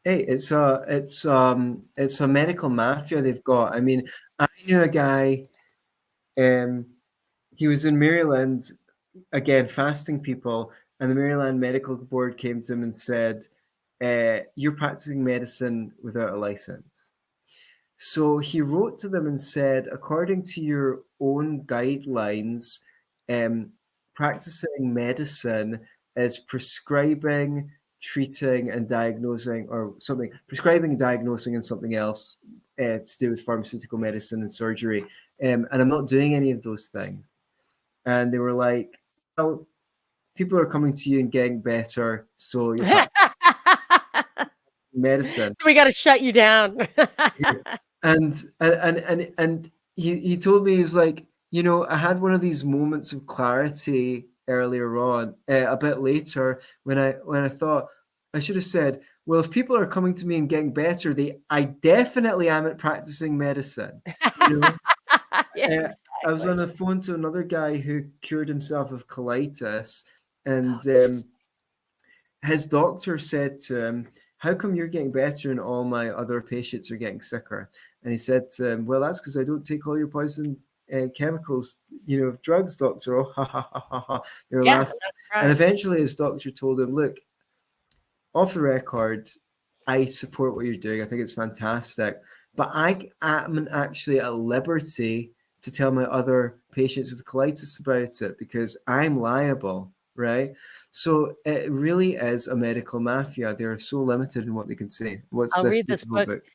S2: Hey, it's a medical mafia they've got. I mean, I knew a guy, he was in Maryland, again, fasting people, and the Maryland Medical Board came to him and said, you're practicing medicine without a license. So he wrote to them and said, according to your own guidelines, practicing medicine is prescribing, treating, and diagnosing, or something, prescribing, diagnosing, and something else to do with pharmaceutical medicine and surgery. And I'm not doing any of those things. And they were like, well, people are coming to you and getting better, so you're practicing medicine.
S1: So we got to shut you down.
S2: And he told me, he was like, I had one of these moments of clarity earlier on, a bit later, when I thought I should have said, well, if people are coming to me and getting better, I definitely am practicing medicine.
S1: Yeah, exactly.
S2: I was on the phone to another guy who cured himself of colitis, and his doctor said to him, how come you're getting better and all my other patients are getting sicker? And he said, well, that's because I don't take all your poison chemicals, drugs, doctor. Oh, ha, ha, ha, ha, ha. They were laughing. And eventually his doctor told him, look, off the record, I support what you're doing. I think it's fantastic. But I am actually at liberty to tell my other patients with colitis about it because I'm liable, right? So it really is a medical mafia. They're so limited in what they can say. What's
S1: I'll
S2: this
S1: read this
S2: beautiful
S1: book.
S2: book?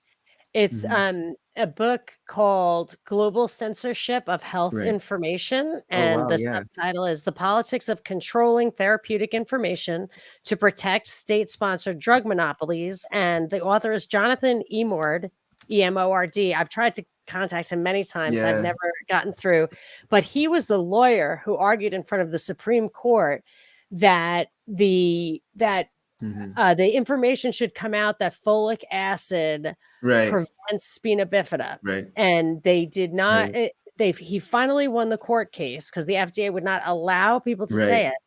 S1: It's a book called Global Censorship of Health
S2: Right.
S1: Information,
S2: Oh,
S1: and
S2: wow,
S1: the
S2: yeah.
S1: subtitle is The Politics of Controlling Therapeutic Information to Protect State-Sponsored Drug Monopolies, and the author is Jonathan Emord, E-M-O-R-D. I've tried to contact him many times. I've
S2: Yeah.
S1: never gotten through, but he was the lawyer who argued in front of the Supreme Court that the information should come out that folic acid
S2: Right.
S1: prevents spina bifida.
S2: Right.
S1: And they did not,
S2: Right.
S1: he finally won the court case because the FDA would not allow people to say
S2: Right.
S1: it.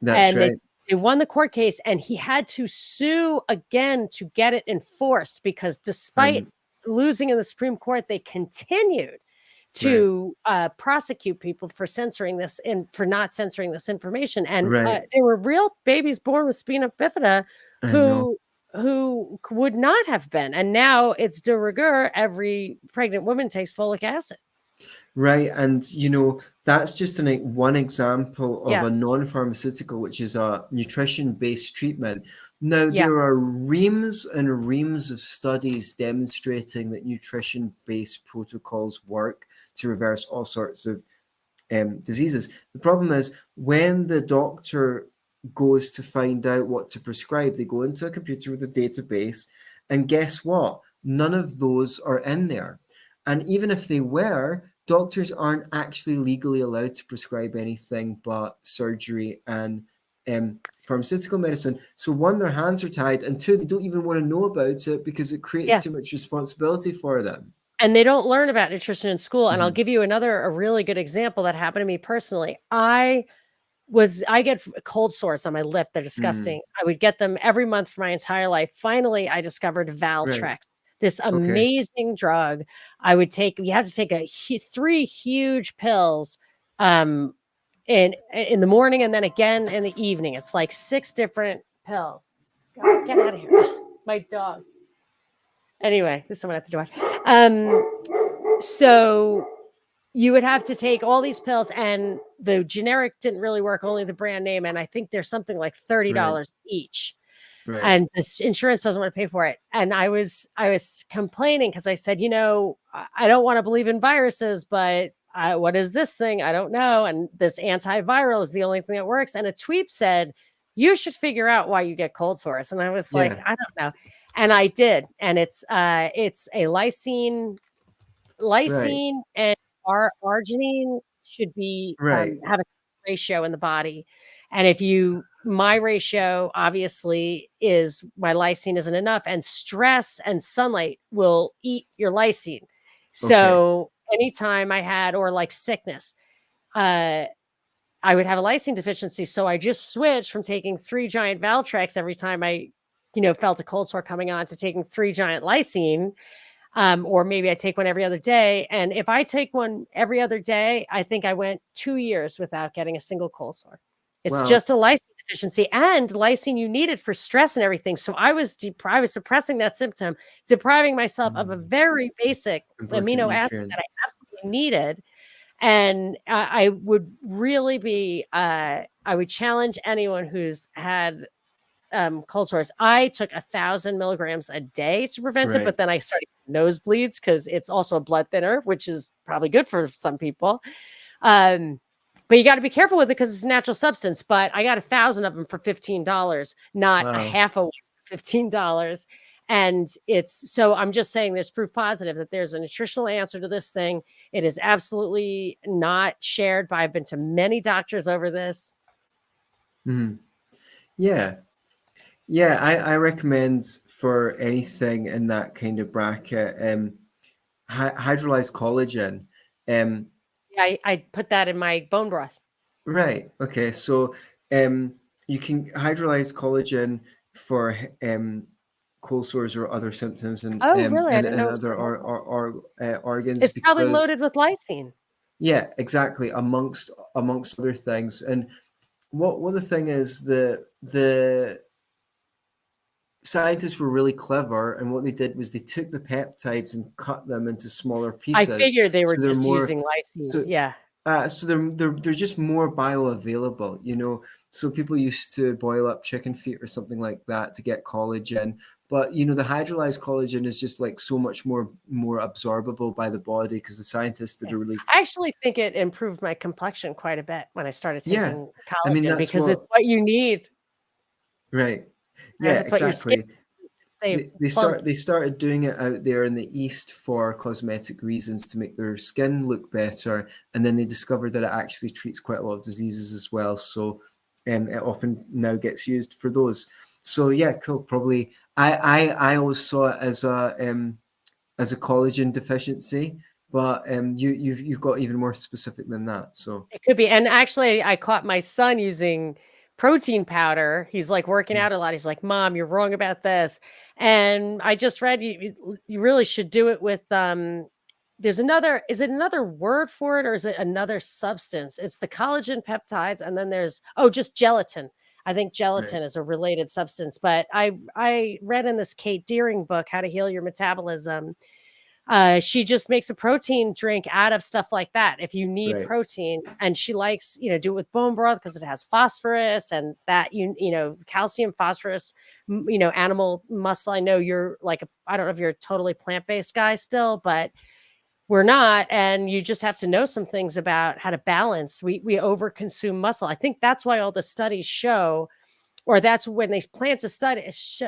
S2: That's
S1: And
S2: right.
S1: they won the court case, and he had to sue again to get it enforced because despite losing in the Supreme Court, they continued to prosecute people for censoring this and for not censoring this information. And
S2: Right.
S1: there were real babies born with spina bifida
S2: I know.
S1: who would not have been. And now it's de rigueur. Every pregnant woman takes folic acid.
S2: Right. And, that's just one example of
S1: Yeah.
S2: a non-pharmaceutical, which is a nutrition-based treatment. Now,
S1: Yeah.
S2: there are reams and reams of studies demonstrating that nutrition-based protocols work to reverse all sorts of diseases. The problem is when the doctor goes to find out what to prescribe, they go into a computer with a database, and guess what? None of those are in there. And even if they were, doctors aren't actually legally allowed to prescribe anything but surgery and pharmaceutical medicine. So one, their hands are tied, and two, they don't even want to know about it because it creates
S1: Yeah.
S2: too much responsibility for them.
S1: And they don't learn about nutrition in school. And I'll
S2: Mhm.
S1: give you a really good example that happened to me personally. I get cold sores on my lip. They're disgusting. I would get them every month for my entire life. Finally, I discovered
S2: Right.
S1: Valtrex, this
S2: Okay.
S1: amazing drug. I would take. You have to take 3 huge pills, in the morning and then again in the evening. It's like 6 different pills. God, get out of here! Ugh, my dog. Anyway, there's someone at the door. So you would have to take all these pills, and the generic didn't really work, only the brand name. And I think there's something like
S2: Right.
S1: $30 each.
S2: Right.
S1: And this insurance doesn't want to pay for it. And I was complaining because I said, I don't want to believe in viruses, but what is this thing? I don't know. And this antiviral is the only thing that works. And a tweet said, you should figure out why you get cold sores. And I was like,
S2: Yeah.
S1: I don't know. And I did. And it's a
S2: Right.
S1: lysine and arginine should be
S2: Right.
S1: have a ratio in the body. And my ratio obviously is my lysine isn't enough, and stress and sunlight will eat your lysine.
S2: Okay.
S1: So anytime I had, or like sickness, uh, I would have a lysine deficiency. So I just switched from taking 3 giant Valtrex every time I, felt a cold sore coming on, to taking 3 giant lysine. Or maybe I take one every other day. And if I take one every other day, I think I went 2 years without getting a single cold sore. It's
S2: Well,
S1: just a lysine deficiency, and lysine you need it for stress and everything. So I was suppressing that symptom, depriving myself of a very basic
S2: important
S1: amino acid
S2: nutrient.
S1: that I absolutely needed. And I would really I would challenge anyone who's had cold sores. I took 1,000 milligrams a day to prevent it,
S2: Right.
S1: but then I started nosebleeds because it's also a blood thinner, which is probably good for some people. But you got to be careful with it because it's a natural substance. But I got 1,000 of them for $15, not a
S2: Wow.
S1: half a one for $15. And so I'm just saying there's proof positive that there's a nutritional answer to this thing. It is absolutely not shared by, I've been to many doctors over this.
S2: Mhm. Yeah. Yeah, I recommend for anything in that kind of bracket, hydrolyzed collagen.
S1: Yeah, I put that in my bone broth.
S2: Right. Okay. So, you can hydrolyze collagen for cold sores or other symptoms and
S1: Oh, really? I didn't know it was
S2: other
S1: for muscles.
S2: organs
S1: It's probably
S2: because
S1: loaded with lysine.
S2: yeah, exactly. Amongst other things, and what the thing is, the scientists were really clever, and what they did was they took the peptides and cut them into smaller
S1: I
S2: pieces,
S1: figured they were
S2: so they're
S1: just
S2: more
S1: using lysine.
S2: so
S1: Yeah.
S2: so they're just more bioavailable, So people used to boil up chicken feet or something like that to get collagen, but the hydrolyzed collagen is just like so much more absorbable by the body because the scientists did
S1: Yeah.
S2: a really
S1: I actually think it improved my complexion quite a bit when I started
S2: yeah.
S1: taking
S2: I mean
S1: collagen
S2: that's
S1: because it's
S2: what
S1: what you need,
S2: right.
S1: and
S2: Yeah,
S1: it's what your skin
S2: exactly.
S1: needs to stay
S2: They
S1: plump.
S2: started doing it out there in the East for cosmetic reasons to make their skin look better, and then they discovered that it actually treats quite a lot of diseases as well. So, it often now gets used for those. So yeah, cool. Probably I always saw it as a collagen deficiency, but you've got even more specific than that. So
S1: It could be. And actually, I caught my son using protein powder. He's like working
S2: mm,
S1: out a lot. He's like, "Mom, you're wrong about this." And I just read you really should do it with there's another, is it another word for it, or is it another substance? It's the collagen peptides, and then there's, oh, just gelatin. I think
S2: Right.
S1: gelatin is a related substance, but I read in this Kate Deering book, How to Heal Your Metabolism, she just makes a protein drink out of stuff like that. If you need
S2: Right.
S1: protein, and she likes, do it with bone broth because it has phosphorus, and that, calcium, phosphorus, animal muscle. I know you're like, I don't know if you're a totally plant-based guy still, but we're not. And you just have to know some things about how to balance. We overconsume muscle. I think that's why all the studies show, or that's when they point to studies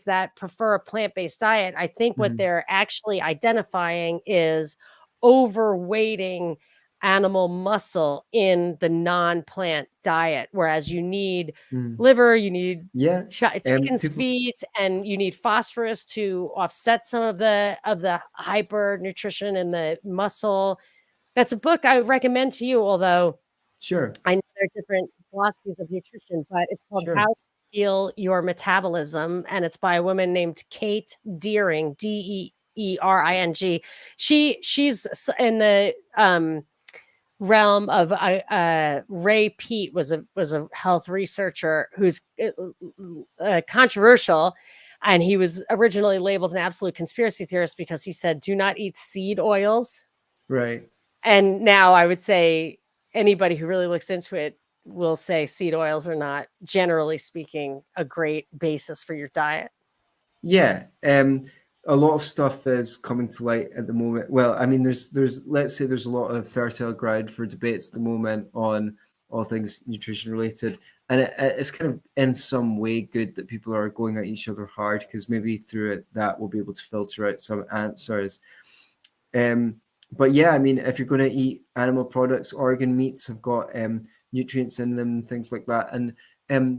S1: that prefer a plant-based diet. I think what
S2: Mhm.
S1: they're actually identifying is overweighting animal muscle in the non-plant diet, whereas you need
S2: Mm.
S1: liver, you need
S2: Yeah.
S1: chicken's
S2: People.
S1: feet, and you need phosphorus to offset some of the hyper nutrition in the muscle. That's a book I recommend to you, although
S2: Sure.
S1: I know there are different philosophies of nutrition, but it's called How
S2: Sure.
S1: to Heal Your Metabolism, and it's by a woman named Kate Deering, Deering. She's in the realm of Ray Peat was a health researcher who's controversial, and he was originally labeled an absolute conspiracy theorist because he said, "Do not eat seed oils."
S2: Right.
S1: And now I would say anybody who really looks into it will say seed oils are not, generally speaking, a great basis for your diet.
S2: Yeah. A lot of stuff is coming to light at the moment. Well, I mean, there's let's say there's a lot of fertile ground for debates at the moment on all things nutrition related, and it's kind of in some way good that people are going at each other hard, because maybe through it that we'll be able to filter out some answers. Um, but yeah, I mean, if you're going to eat animal products, organ meats have got nutrients in them, things like that, and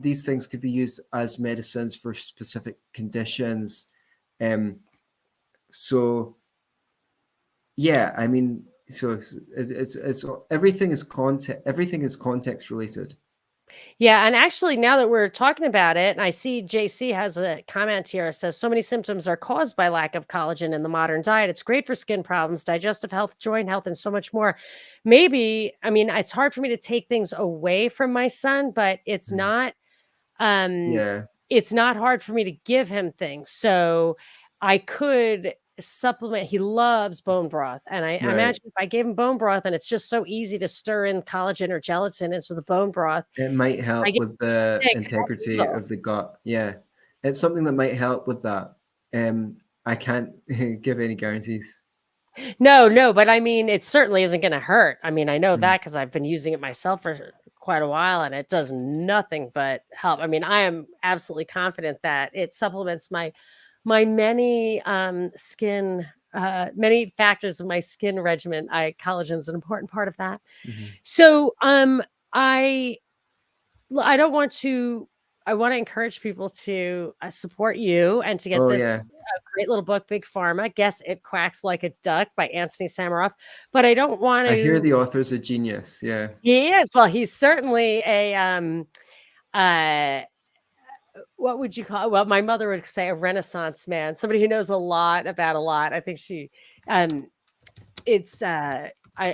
S2: these things could be used as medicines for specific conditions. Um, so yeah, I mean, so it's everything is context related.
S1: Yeah, and actually, now that we're talking about it, and I see JC has a comment here. It says, so many symptoms are caused by lack of collagen in the modern diet. It's great for skin problems, digestive health, joint health, and so much more. Maybe, I mean, it's hard for me to take things away from my son, but
S2: Mm.
S1: um
S2: Yeah,
S1: it's not hard for me to give him things. So I could supplement. He loves bone broth, and I
S2: right.
S1: imagine if I gave him bone broth, and it's just so easy to stir in collagen or gelatin into the bone broth,
S2: It might
S1: I
S2: help
S1: get
S2: with the
S1: sick as
S2: integrity
S1: well.
S2: of the gut. Yeah, it's something that might help with that. I can't give any guarantees.
S1: No, no, but I mean, it certainly isn't gonna hurt. I mean, I know
S2: Mm.
S1: that because 'cause I've been using it myself for quite a while, and it does nothing but help. I mean, I am absolutely confident that it supplements my many, many factors of my skin regimen. Collagen is an important part of that.
S2: Mhm.
S1: So, I I don't want to I wanna encourage people to, support you and to get
S2: Oh
S1: this,
S2: yeah,
S1: great little book, Big Pharma. Guess It Quacks Like a Duck by Antony Sammeroff. But I don't want
S2: I hear
S1: to.
S2: the author's a genius. Yeah.
S1: He is. Well, he's certainly uh, what would you call, well, my mother would say a renaissance man, somebody who knows a lot about a lot. I think um, it's,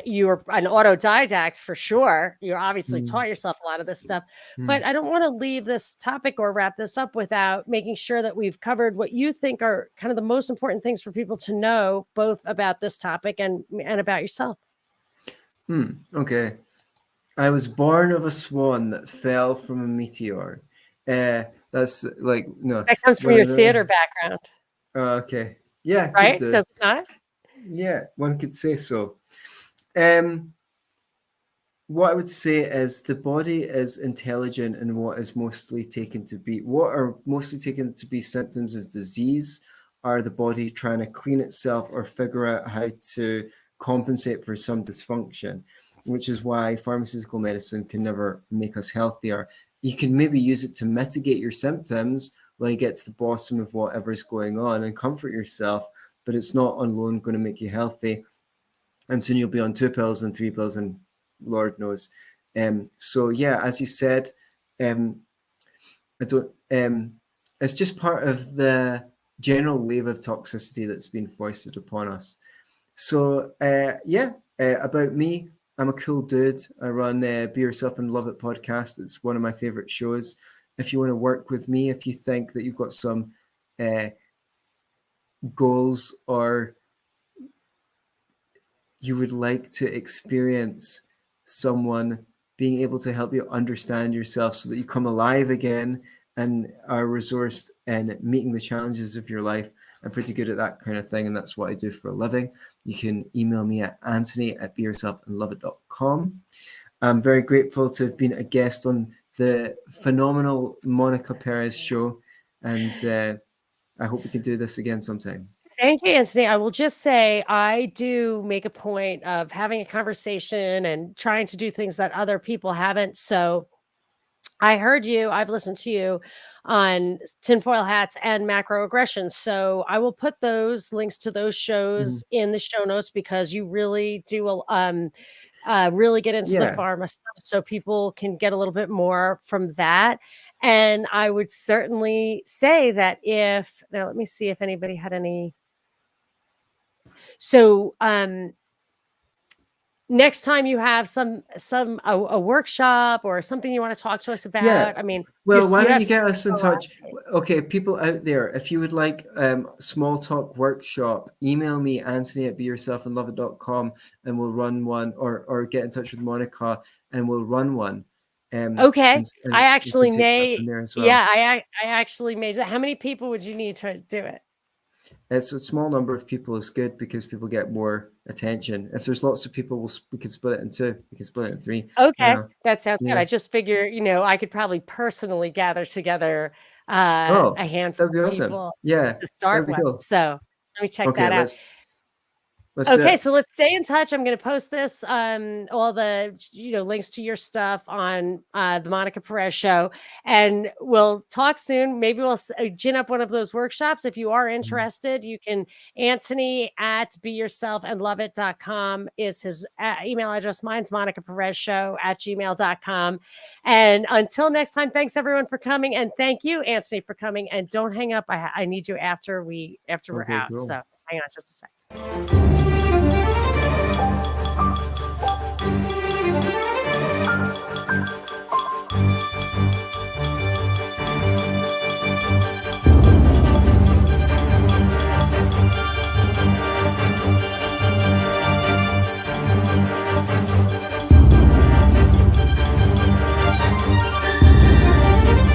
S1: you're an autodidact for sure. You obviously
S2: Mm.
S1: taught yourself a lot of this stuff, but
S2: Mm.
S1: I don't want to leave this topic or wrap this up without making sure that we've covered what you think are kind of the most important things for people to know, both about this topic and about yourself.
S2: Okay. I was born of a swan that fell from a meteor. That's like no.
S1: That comes from
S2: One
S1: your
S2: of the.
S1: theater background,
S2: Okay. Yeah, could
S1: right?
S2: do.
S1: Does it not?
S2: Yeah, one could say so. Um, what I would say is the body is intelligent in what are mostly taken to be symptoms of disease are the body trying to clean itself or figure out how to compensate for some dysfunction, which is why pharmaceutical medicine can never make us healthier. You can maybe use it to mitigate your symptoms while you get to the bottom of whatever's going on and comfort yourself, but it's not on loan going to make you healthy, and soon you'll be on 2 pills and 3 pills and Lord knows. So yeah, as you said, um, I don't. It's just part of the general wave of toxicity that's been foisted upon us. So about me, I'm a cool dude. I run Be Yourself and Love It podcast. It's one of my favorite shows. If you want to work with me, if you think that you've got some goals, or you would like to experience someone being able to help you understand yourself so that you come alive again and are resourced in meeting the challenges of your life, I'm pretty good at that kind of thing, and that's what I do for a living. You can email me at Antony@beyourselfandloveit.com. I'm very grateful to have been a guest on the phenomenal Monica Perez show, and I hope we can do this again sometime.
S1: Thank you, Anthony. I will just say I do make a point of having a conversation and trying to do things that other people haven't. So I heard you. I've listened to you on tinfoil hats and macroaggressions. So I will put those links to those shows in the show notes, because you really do really get into the
S2: Yeah.
S1: pharma stuff, so people can get a little bit more from that. And I would certainly say that now let me see if anybody had any. So next time you have a workshop or something you want to talk to us about,
S2: Yeah.
S1: I mean,
S2: Well, why
S1: you
S2: don't
S1: have
S2: you get
S1: so
S2: us in touch? Okay, people out there, if you would like small talk workshop, email me, Antony@beyourselfandloveit.com, and we'll run one, or get in touch with Monica and we'll run one.
S1: Okay. I
S2: And we can
S1: actually
S2: take that from
S1: may.
S2: there as well.
S1: Yeah, I actually may. How many people would you need to do it?
S2: It's a small number of people is good, because people get more attention. If there's lots of people, we can split it in two. We can split it in three.
S1: Okay, that sounds good.
S2: Yeah.
S1: I just figure, I could probably personally gather together
S2: Oh,
S1: a handful
S2: that'd be
S1: of
S2: awesome.
S1: people
S2: Yeah,
S1: to start
S2: that'd be
S1: with.
S2: cool.
S1: So let me check
S2: Okay,
S1: that out.
S2: let's do
S1: Okay,
S2: it.
S1: so let's stay in touch. I'm going to post this, all the, links to your stuff on the Monica Perez show, and we'll talk soon. Maybe we'll gin up one of those workshops. If you are interested, you can, Antony@beyourselfandloveit.com is his email address. Mine's Monica Perez show@gmail.com. And until next time, thanks everyone for coming. And thank you, Antony, for coming. And don't hang up. I need you after we're
S2: Okay,
S1: out.
S2: cool.
S1: So hang on just a second.